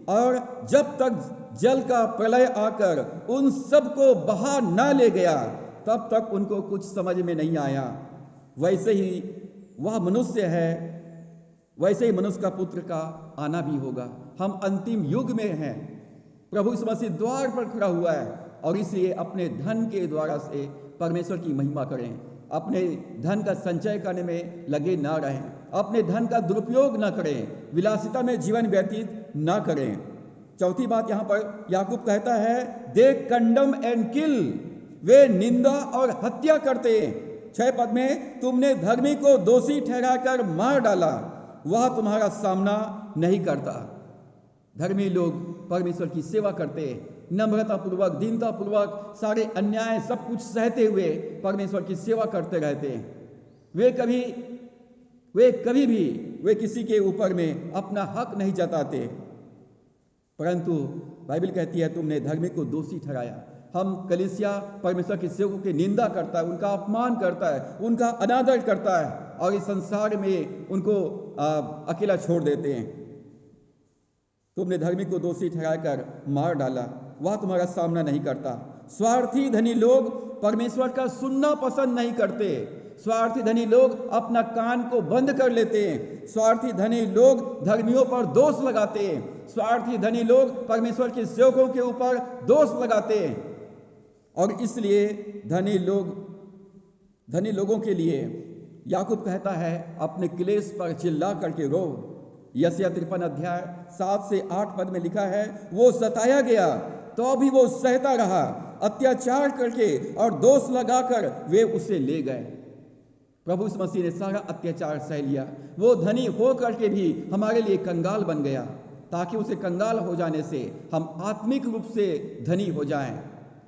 S1: और जब तक जल का प्रलय आकर उन सबको बहा ना ले गया तब तक उनको कुछ समझ में नहीं आया। वैसे ही वह मनुष्य है, वैसे ही मनुष्य का पुत्र का आना भी होगा। हम अंतिम युग में हैं, प्रभु यीशु मसीह द्वार पर खड़ा हुआ है, और इसलिए अपने धन के द्वारा से परमेश्वर की महिमा करें। अपने धन का संचय करने में लगे ना रहें, अपने धन का दुरुपयोग ना करें, विलासिता में जीवन व्यतीत ना करें। चौथी बात यहाँ पर याकूब कहता है, दे कंडम एंड किल, वे निंदा और हत्या करते। 6 पद में, तुमने धर्मी को दोषी ठहराकर मार डाला, वह तुम्हारा सामना नहीं करता। धर्मी लोग परमेश्वर की सेवा करते, नम्रता पूर्वक, दीनता पूर्वक, सारे अन्याय सब कुछ सहते हुए परमेश्वर की सेवा करते रहते हैं। वे कभी भी वे किसी के ऊपर में अपना हक नहीं जताते, परंतु बाइबल कहती है तुमने धर्मी को दोषी ठहराया। हम कलीसिया परमेश्वर के सेवकों की निंदा करता है, उनका अपमान करता है, उनका अनादर करता है, और इस संसार में उनको अकेला छोड़ देते हैं। तुमने धर्मी को दोषी ठहराकर मार डाला, वह तुम्हारा सामना नहीं करता। स्वार्थी धनी लोग परमेश्वर का सुनना पसंद नहीं करते। स्वार्थी धनी लोग अपना कान को बंद कर लेते हैं। स्वार्थी धनी लोग धर्मियों पर दोष लगाते हैं। स्वार्थी धनी लोग परमेश्वर के सेवकों के ऊपर दोष लगाते हैं। और इसलिए धनी लोगों के लिए याकूब कहता है, अपने क्लेश पर चिल्ला करके रो। यशायाह 53 अध्याय 7 से 8 पद में लिखा है, वो सताया गया तो भी वो सहता रहा, अत्याचार करके और दोष लगाकर वे उसे ले गए। प्रभु यीशु मसीह ने सारा अत्याचार सह लिया। वो धनी हो करके भी हमारे लिए कंगाल बन गया, ताकि उसे कंगाल हो जाने से हम आत्मिक रूप से धनी हो जाएं।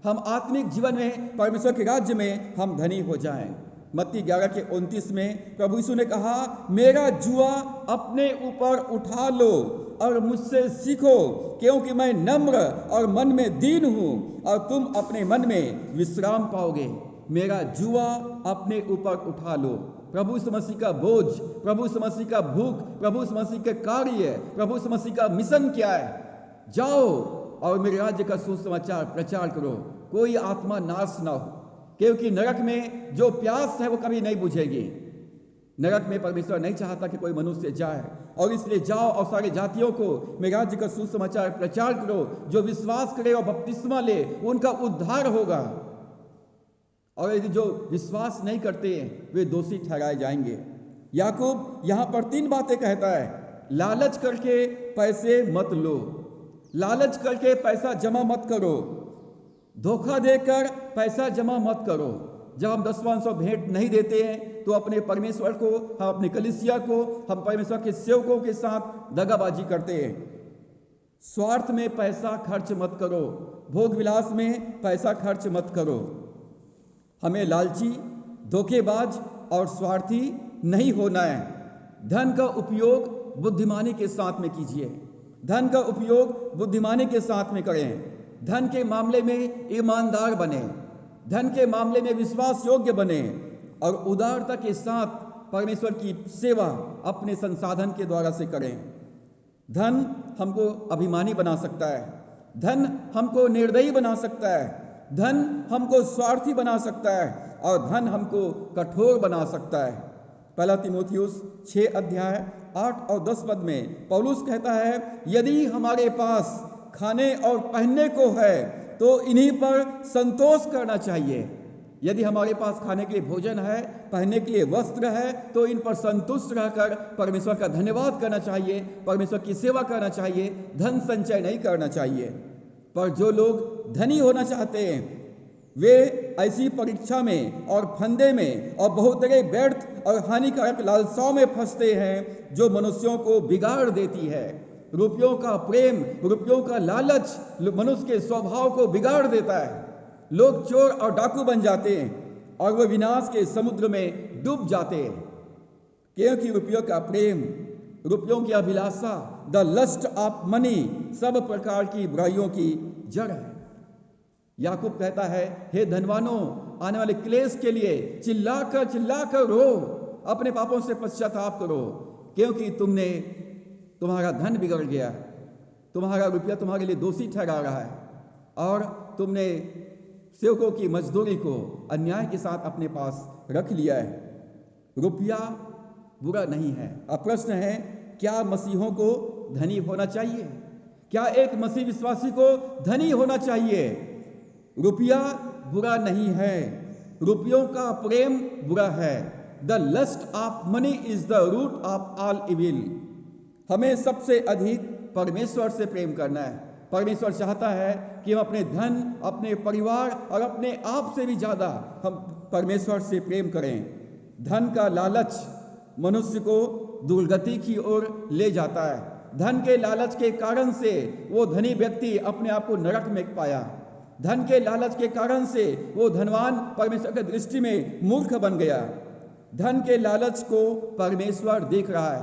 S1: हम आत्मिक जीवन में परमेश्वर के राज्य में हम धनी हो जाएं। मत्ती 11:29 में प्रभु यीशु ने कहा, मेरा जुआ अपने ऊपर उठा लो और मुझसे सीखो, क्योंकि मैं नम्र और मन में दीन हूं, और तुम अपने मन में विश्राम पाओगे। मेरा जुआ अपने ऊपर उठा लो। प्रभु यीशु मसीह का बोझ, प्रभु यीशु मसीह का भूख, प्रभु यीशु मसीह के कार्य, प्रभु यीशु मसीह का मिशन क्या है? जाओ और मेरे राज्य का सुसमाचार प्रचार करो। कोई आत्मा नाश ना हो, क्योंकि नरक में जो प्यास है वो कभी नहीं बुझेगी। नरक में परमेश्वर नहीं चाहता कि कोई मनुष्य जाए, और इसलिए जाओ और सारी जातियों को मेरे राज्य का सुसमाचार प्रचार करो। जो विश्वास करे और बपतिस्मा ले, उनका उद्धार होगा। और यदि जो विश्वास नहीं करते वे दोषी ठहराए जाएंगे। याकूब यहां पर 3 बातें कहता है। लालच करके पैसे मत लो, लालच करके पैसा जमा मत करो, धोखा देकर पैसा जमा मत करो। जब हम 10-500 भेंट नहीं देते हैं तो अपने परमेश्वर को, हम अपनी कलीसिया को, हम परमेश्वर के सेवकों के साथ दगाबाजी करते हैं। स्वार्थ में पैसा खर्च मत करो, भोग विलास में पैसा खर्च मत करो। हमें लालची, धोखेबाज और स्वार्थी नहीं होना है। धन का उपयोग बुद्धिमानी के साथ में कीजिए। धन का उपयोग बुद्धिमानी के साथ में करें। धन के मामले में ईमानदार बने, धन के मामले में विश्वास योग्य बने, और उदारता के साथ परमेश्वर की सेवा अपने संसाधन के द्वारा से करें। धन हमको अभिमानी बना सकता है, धन हमको निर्दयी बना सकता है, धन हमको स्वार्थी बना सकता है, और धन हमको कठोर बना सकता है। पहला तीमुथियुस 6 अध्याय 8 और 10 पद में पौलुस कहता है, यदि हमारे पास खाने और पहनने को है तो इन्हीं पर संतोष करना चाहिए। यदि हमारे पास खाने के लिए भोजन है, पहनने के लिए वस्त्र है, तो इन पर संतुष्ट रहकर परमेश्वर का धन्यवाद करना चाहिए, परमेश्वर की सेवा करना चाहिए। धन संचय नहीं करना चाहिए। पर जो लोग धनी होना चाहते हैं वे ऐसी परीक्षा में और फंदे में और बहुत तरह व्यर्थ और हानिकारक लालसाओं में फंसते हैं, जो मनुष्यों को बिगाड़ देती है। रुपयों का प्रेम, रुपयों का लालच मनुष्य के स्वभाव को बिगाड़ देता है। लोग चोर और डाकू बन जाते हैं और वे विनाश के समुद्र में डूब जाते हैं, क्योंकि रुपयों का प्रेम, रुपयों की अभिलाषा, द लस्ट ऑफ मनी सब प्रकार की बुराइयों की जड़ है। याकूब कहता है, हे धनवानों, आने वाले क्लेश के लिए चिल्लाकर रो, अपने पापों से पश्चाताप करो, क्योंकि तुम्हारा धन बिगड़ गया, तुम्हारा रुपया तुम्हारे लिए दोषी ठहरा रहा है, और तुमने सेवकों की मजदूरी को अन्याय के साथ अपने पास रख लिया है। रुपया बुरा नहीं है। अब प्रश्न है, क्या मसीहों को धनी होना चाहिए? क्या एक मसीह विश्वासी को धनी होना चाहिए? रुपया बुरा नहीं है, रुपयों का प्रेम बुरा है। The lust of money is the root of all evil. हमें सबसे अधिक परमेश्वर से प्रेम करना है। परमेश्वर चाहता है कि हम अपने धन, अपने परिवार और अपने आप से भी ज़्यादा हम परमेश्वर से प्रेम करें। धन का लालच मनुष्य को दुर्गति की ओर ले जाता है। धन के लालच के कारण से वो धनी व्यक्ति अपने आप को नरक में पाया। धन के लालच के कारण से वो धनवान परमेश्वर की दृष्टि में मूर्ख बन गया। धन के लालच को परमेश्वर देख रहा है,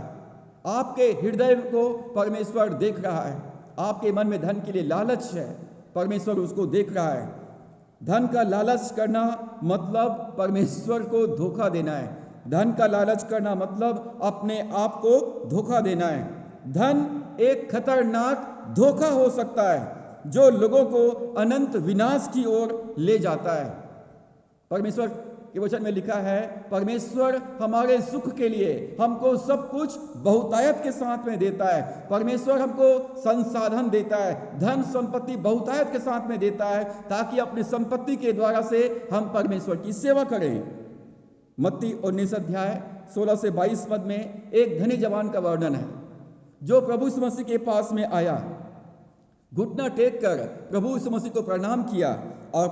S1: आपके हृदय को परमेश्वर देख रहा है। आपके मन में धन के लिए लालच है, परमेश्वर उसको देख रहा है। धन का लालच करना मतलब परमेश्वर को धोखा देना है। धन का लालच करना मतलब अपने आप को धोखा देना है। धन एक खतरनाक धोखा हो सकता है जो लोगों को अनंत विनाश की ओर ले जाता है। परमेश्वर के वचन में लिखा है, परमेश्वर हमारे सुख के लिए हमको सब कुछ बहुतायत के साथ में देता है। परमेश्वर हमको संसाधन देता है, धन संपत्ति बहुतायत के साथ में देता है, ताकि अपनी संपत्ति के द्वारा से हम परमेश्वर की सेवा करें। मत्ती 19 अध्याय 16 से 22 पद में एक धनी जवान का वर्णन है जो प्रभु यीशु मसीह के पास में आया, घुटना टेक कर प्रभु यीशु मसीह को प्रणाम किया और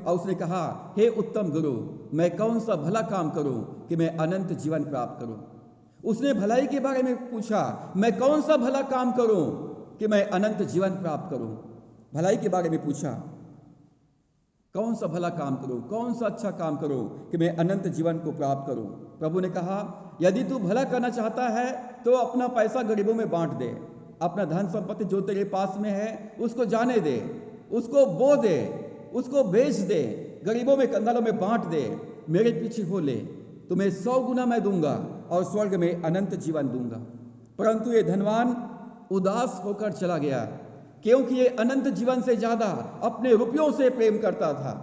S1: उसने कहा, हे उत्तम गुरु, मैं कौन सा भला काम करूं कि मैं अनंत जीवन प्राप्त करूं। उसने भलाई के बारे में पूछा, मैं कौन सा भला काम करूं कि मैं अनंत जीवन प्राप्त करूं। भलाई के बारे में पूछा, कौन सा भला काम करूं, कौन सा अच्छा काम करूं कि मैं अनंत जीवन को प्राप्त करूं। प्रभु ने कहा, यदि तू भला करना चाहता है तो अपना पैसा गरीबों में बांट दे, अपना धन संपत्ति जो तेरे पास में है उसको जाने दे, उसको बो दे, उसको बेच दे, गरीबों में कंगालों में बांट दे, मेरे पीछे हो ले, तुम्हें 100 गुना मैं दूंगा और स्वर्ग में अनंत जीवन दूंगा। परंतु ये धनवान उदास होकर चला गया, क्योंकि ये अनंत जीवन से ज्यादा अपने रुपयों से प्रेम करता था।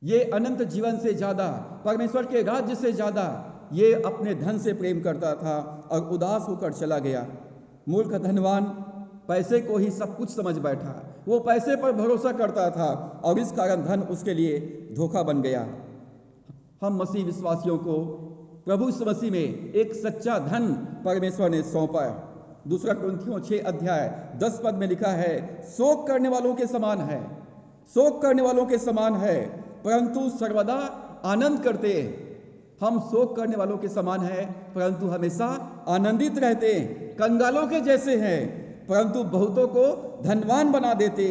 S1: ये अनंत जीवन से ज्यादा, परमेश्वर के राज्य से ज्यादा ये अपने धन से प्रेम करता था और उदास होकर चला गया। मूर्ख धनवान पैसे को ही सब कुछ समझ बैठा, वो पैसे पर भरोसा करता था और इस कारण धन उसके लिए धोखा बन गया। हम मसीह विश्वासियों को प्रभु यीशु मसीह में एक सच्चा धन परमेश्वर ने सौंपा है। 2 कुरिन्थियों 6 अध्याय 10 पद में लिखा है, शोक करने वालों के समान है, शोक करने वालों के समान है, परंतु सर्वदा आनंद करते। हम शोक करने वालों के समान है परंतु हमेशा आनंदित रहते, कंगालों के जैसे हैं परंतु बहुतों को धनवान बना देते।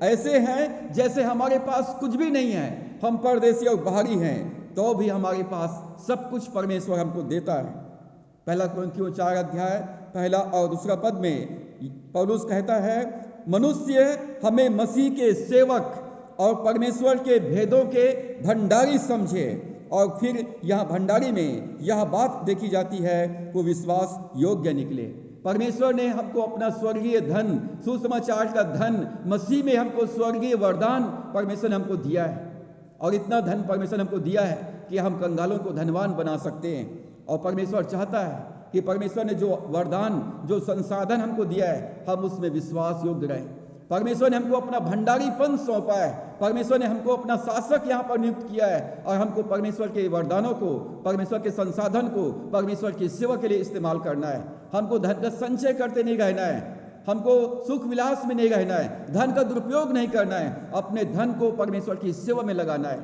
S1: ऐसे हैं जैसे हमारे पास कुछ भी नहीं है, हम परदेसी और बाहरी हैं, तो भी हमारे पास सब कुछ परमेश्वर हमको देता है। 1 कुरिन्थियों 4 अध्याय 1 और 2 पद में पौलुस कहता है, मनुष्य हमें मसीह के सेवक और परमेश्वर के भेदों के भंडारी समझे। और फिर यह भंडारी में यह बात देखी जाती है वो विश्वास योग्य निकले। परमेश्वर ने हमको अपना स्वर्गीय धन, सुसमाचार का धन, मसीह में हमको स्वर्गीय वरदान परमेश्वर ने हमको दिया है। और इतना धन परमेश्वर ने हमको दिया है कि हम कंगालों को धनवान बना सकते हैं। और परमेश्वर चाहता है कि परमेश्वर ने जो वरदान, जो संसाधन हमको दिया है, हम उसमें विश्वास योग्य रहें। परमेश्वर ने हमको अपना भंडारीपन सौंपा है, परमेश्वर ने हमको अपना शासक यहाँ पर नियुक्त किया है और हमको परमेश्वर के वरदानों को, परमेश्वर के संसाधन को परमेश्वर की सेवा के लिए इस्तेमाल करना है। हमको धन का संचय करते नहीं रहना है, हमको सुख विलास में नहीं रहना है, धन का दुरुपयोग नहीं करना है, अपने धन को परमेश्वर की सेवा में लगाना है।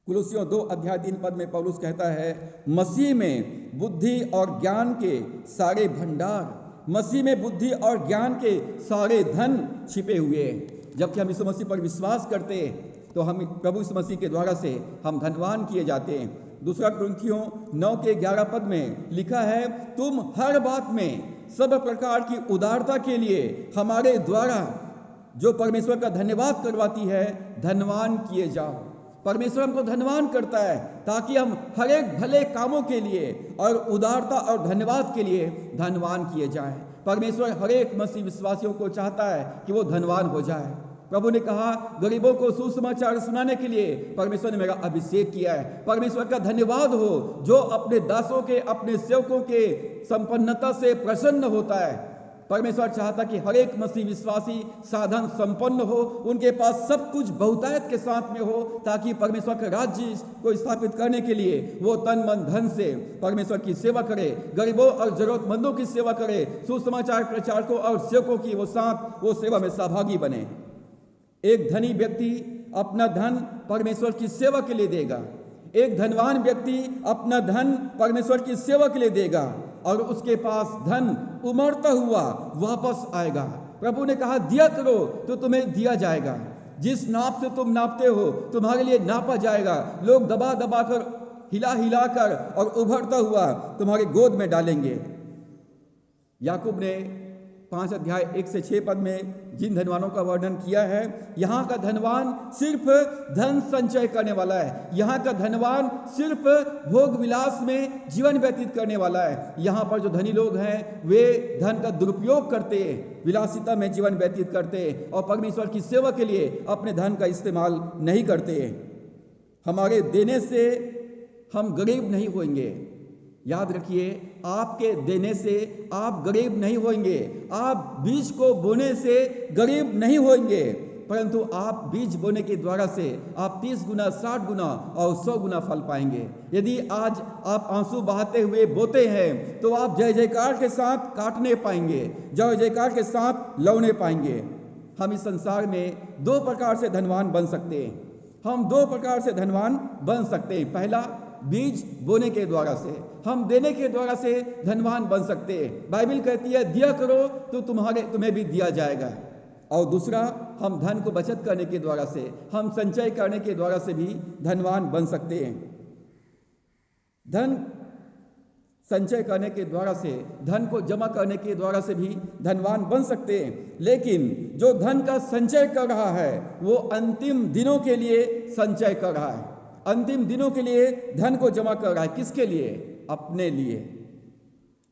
S1: कुलुसियों 2 अध्याय 3 पद में पौलुस कहता है, मसीह में बुद्धि और ज्ञान के सारे भंडार, मसीह में बुद्धि और ज्ञान के सारे धन छिपे हुए हैं। जबकि हम यीशु मसीह पर विश्वास करते हैं तो हम प्रभु यीशु मसीह के द्वारा से हम धनवान किए जाते हैं। 2 कुरिन्थियों 9 के 11 पद में लिखा है, तुम हर बात में सब प्रकार की उदारता के लिए हमारे द्वारा जो परमेश्वर का धन्यवाद करवाती है धनवान किए जाओ। परमेश्वर हमको धनवान करता है ताकि हम हर एक भले कामों के लिए और उदारता और धन्यवाद के लिए धनवान किए जाएं। परमेश्वर हर एक मसीह विश्वासियों को चाहता है कि वो धनवान हो जाए। प्रभु ने कहा, गरीबों को सुसमाचार सुनाने के लिए परमेश्वर ने मेरा अभिषेक किया है। परमेश्वर का धन्यवाद हो जो अपने दासों के, अपने सेवकों के संपन्नता से प्रसन्न होता है। परमेश्वर चाहता कि हर एक मसीह विश्वासी साधन संपन्न हो, उनके पास सब कुछ बहुतायत के साथ में हो, ताकि परमेश्वर के राज्य को स्थापित करने के लिए वो तन मन धन से परमेश्वर की सेवा करे, गरीबों और जरूरतमंदों की सेवा करे, सुसमाचार प्रचारकों और सेवकों की वो सेवा में सहभागी बने। एक धनी व्यक्ति अपना धन परमेश्वर की सेवा के लिए देगा, एक धनवान व्यक्ति अपना धन परमेश्वर की सेवा के लिए देगा और उसके पास धन उमड़ता हुआ वापस आएगा। प्रभु ने कहा, दिया करो तो तुम्हें दिया जाएगा, जिस नाप से तुम नापते हो तुम्हारे लिए नापा जाएगा। लोग दबा दबा कर, हिला हिला कर और उभरता हुआ तुम्हारे गोद में डालेंगे। याकूब ने 5 अध्याय 1 से 6 पद में जिन धनवानों का वर्णन किया है, यहाँ का धनवान सिर्फ धन संचय करने वाला है। यहाँ का धनवान सिर्फ भोग विलास में जीवन व्यतीत करने वाला है। यहाँ पर जो धनी लोग हैं वे धन का दुरुपयोग करते, विलासिता में जीवन व्यतीत करते और परमेश्वर की सेवा के लिए अपने धन का इस्तेमाल नहीं करते। हमारे देने से हम गरीब नहीं होंगे। याद रखिए, आपके देने से आप गरीब नहीं होंगे। आप बीज को बोने से गरीब नहीं होंगे, परंतु आप बीज बोने के द्वारा से आप 30 गुना, 60 गुना और 100 गुना फल पाएंगे। यदि आज आप आंसू बहाते हुए बोते हैं तो आप जय जयकार के साथ काटने पाएंगे, जय जयकार के साथ लौने पाएंगे। हम इस संसार में 2 प्रकार से धनवान बन सकते हैं। हम 2 प्रकार से धनवान बन सकते हैं। पहला, बीज बोने के द्वारा से, हम देने के द्वारा से धनवान बन सकते हैं। बाइबल कहती है दिया करो तो तुम्हें भी दिया जाएगा। और दूसरा, हम धन को बचत करने के द्वारा से, हम संचय करने के द्वारा से भी धनवान बन सकते हैं। धन संचय करने के द्वारा से, धन को जमा करने के द्वारा से भी धनवान बन सकते हैं। लेकिन जो धन का संचय कर रहा है वो अंतिम दिनों के लिए संचय कर रहा है, अंतिम दिनों के लिए धन को जमा कर रहा है। किसके लिए? अपने लिए।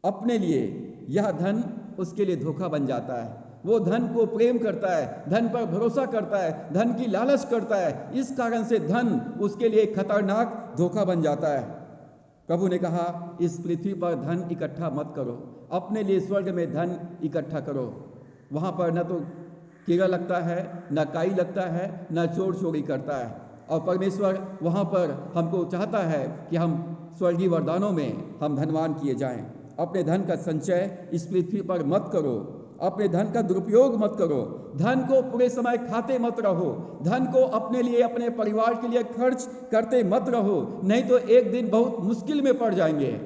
S1: अपने लिए यह धन उसके लिए धोखा बन जाता है। वो धन को प्रेम करता है, धन पर भरोसा करता है, धन की लालच करता है। इस कारण से धन उसके लिए खतरनाक धोखा बन जाता है। प्रभु ने कहा, इस पृथ्वी पर धन इकट्ठा मत करो, अपने लिए स्वर्ग में धन इकट्ठा करो। वहाँ पर न तो कीड़ा लगता है, न काई लगता है, न चोर चोरी करता है। और परमेश्वर वहाँ पर हमको चाहता है कि हम स्वर्गीय वरदानों में हम धनवान किए जाएं। अपने धन का संचय इस पृथ्वी पर मत करो, अपने धन का दुरुपयोग मत करो, धन को पूरे समय खाते मत रहो, धन को अपने लिए, अपने परिवार के लिए खर्च करते मत रहो, नहीं तो एक दिन बहुत मुश्किल में पड़ जाएंगे।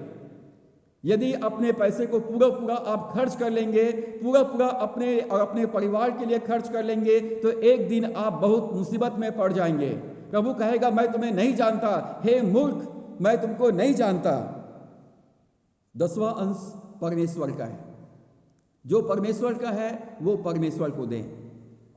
S1: यदि अपने पैसे को पूरा पूरा आप खर्च कर लेंगे, पूरा पूरा अपने और अपने परिवार के लिए खर्च कर लेंगे, तो एक दिन आप बहुत मुसीबत में पड़ जाएंगे। प्रभु कहेगा, मैं तुम्हें नहीं जानता, हे मूर्ख, मैं तुमको नहीं जानता। 10वां अंश परमेश्वर का है। जो परमेश्वर का है वो परमेश्वर को दें।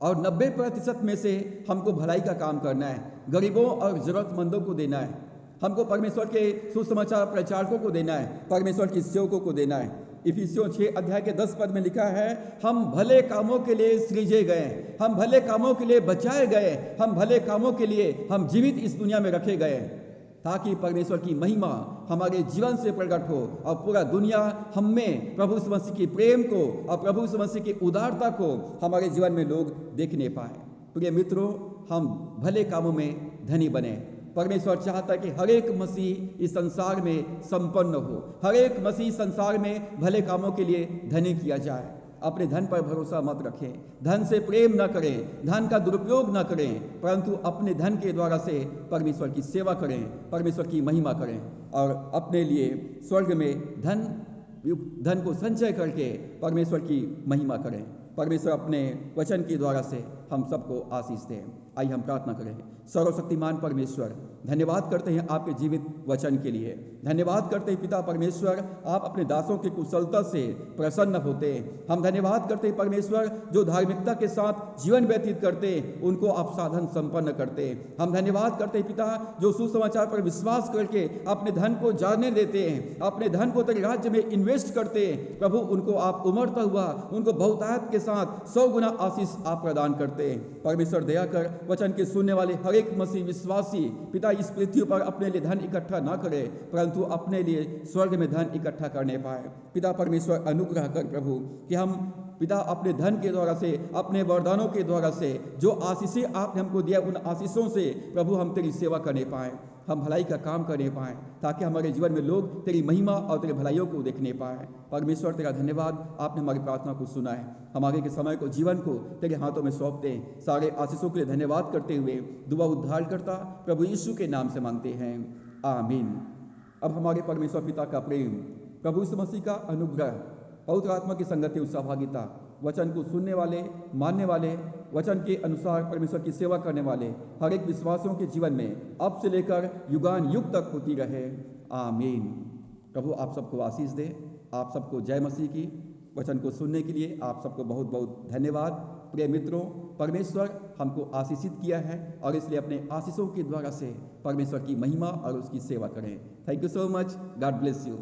S1: और 90% में से हमको भलाई का काम करना है, गरीबों और जरूरतमंदों को देना है। हमको परमेश्वर के सुसमाचार प्रचारकों को देना है, परमेश्वर के सेवकों को देना है। इफिसियों 6 अध्याय के 10 पद में लिखा है, हम भले कामों के लिए सृजे गए, हम भले कामों के लिए बचाए गए, हम भले कामों के लिए हम जीवित इस दुनिया में रखे गए, ताकि परमेश्वर की महिमा हमारे जीवन से प्रकट हो और पूरा दुनिया हम में प्रभु यीशु मसीह के प्रेम को और प्रभु यीशु मसीह की उदारता को हमारे जीवन में लोग देखने पाए। प्रिय मित्रों, हम भले कामों में धनी बने। परमेश्वर चाहता है कि हर एक मसीह इस संसार में संपन्न हो, हर एक मसीह संसार में भले कामों के लिए धनी किया जाए। अपने धन पर भरोसा मत रखें, धन से प्रेम न करें, धन का दुरुपयोग न करें, परंतु अपने धन के द्वारा से परमेश्वर की सेवा करें, परमेश्वर की महिमा करें और अपने लिए स्वर्ग में धन को संचय करके परमेश्वर की महिमा करें। परमेश्वर अपने वचन के द्वारा से हम सबको आशीष दें। आइए हम प्रार्थना करें। सर्वशक्तिमान परमेश्वर, धन्यवाद करते हैं आपके जीवित वचन के लिए। धन्यवाद करते हैं पिता परमेश्वर, आप अपने दासों की कुशलता से प्रसन्न होते हैं। हम धन्यवाद करते हैं परमेश्वर, जो धार्मिकता के साथ जीवन व्यतीत करते हैं उनको आप साधन संपन्न करते हैं। हम धन्यवाद करते हैं पिता, जो सुसमाचार पर विश्वास करके अपने धन को जाने देते हैं, अपने धन को तेरे राज्य में इन्वेस्ट करते हैं। प्रभु, उनको आप उमड़ता हुआ, उनको बहुतायत के साथ 100 गुना आशीष आप प्रदान करते हैं। परमेश्वर दया कर वचन के सुनने वाले हर एक मसीह विश्वासी पिता इस पृथ्वी पर अपने लिए धन इकट्ठा ना करे, परंतु अपने लिए स्वर्ग में धन इकट्ठा करने पाए। पिता परमेश्वर अनुग्रह कर प्रभु कि हम पिता अपने धन के द्वारा से, अपने वरदानों के द्वारा से जो आशीषें आपने हमको दिया, उन आशीषों से प्रभु हम तेरी सेवा करने पाएँ, हम भलाई का काम करने पाएँ, ताकि हमारे जीवन में लोग तेरी महिमा और तेरे भलाइयों को देखने पाएँ। परमेश्वर तेरा धन्यवाद, आपने हमारी प्रार्थना को सुना है। हम आगे के समय को, जीवन को तेरे हाथों में सौंपते हैं। सारे आशीषों के लिए धन्यवाद करते हुए दुआ उद्धार करता प्रभु यीशु के नाम से मांगते हैं, आमीन। अब हमारे परमेश्वर पिता का प्रेम, प्रभु यीशु मसीह का अनुग्रह, पवित्र आत्मा की संगति और सहभागिता, वचन को सुनने वाले, मानने वाले, वचन के अनुसार परमेश्वर की सेवा करने वाले हर एक विश्वासियों के जीवन में अब से लेकर युगान युग तक होती रहे, आमीन। प्रभु आप सबको आशीष दे, आप सबको जय मसीह की। वचन को सुनने के लिए आप सबको बहुत बहुत धन्यवाद। प्रिय मित्रों, परमेश्वर हमको आशीषित किया है और इसलिए अपने आशीषों के द्वारा से परमेश्वर की महिमा और उसकी सेवा करें। Thank you so much. God bless you.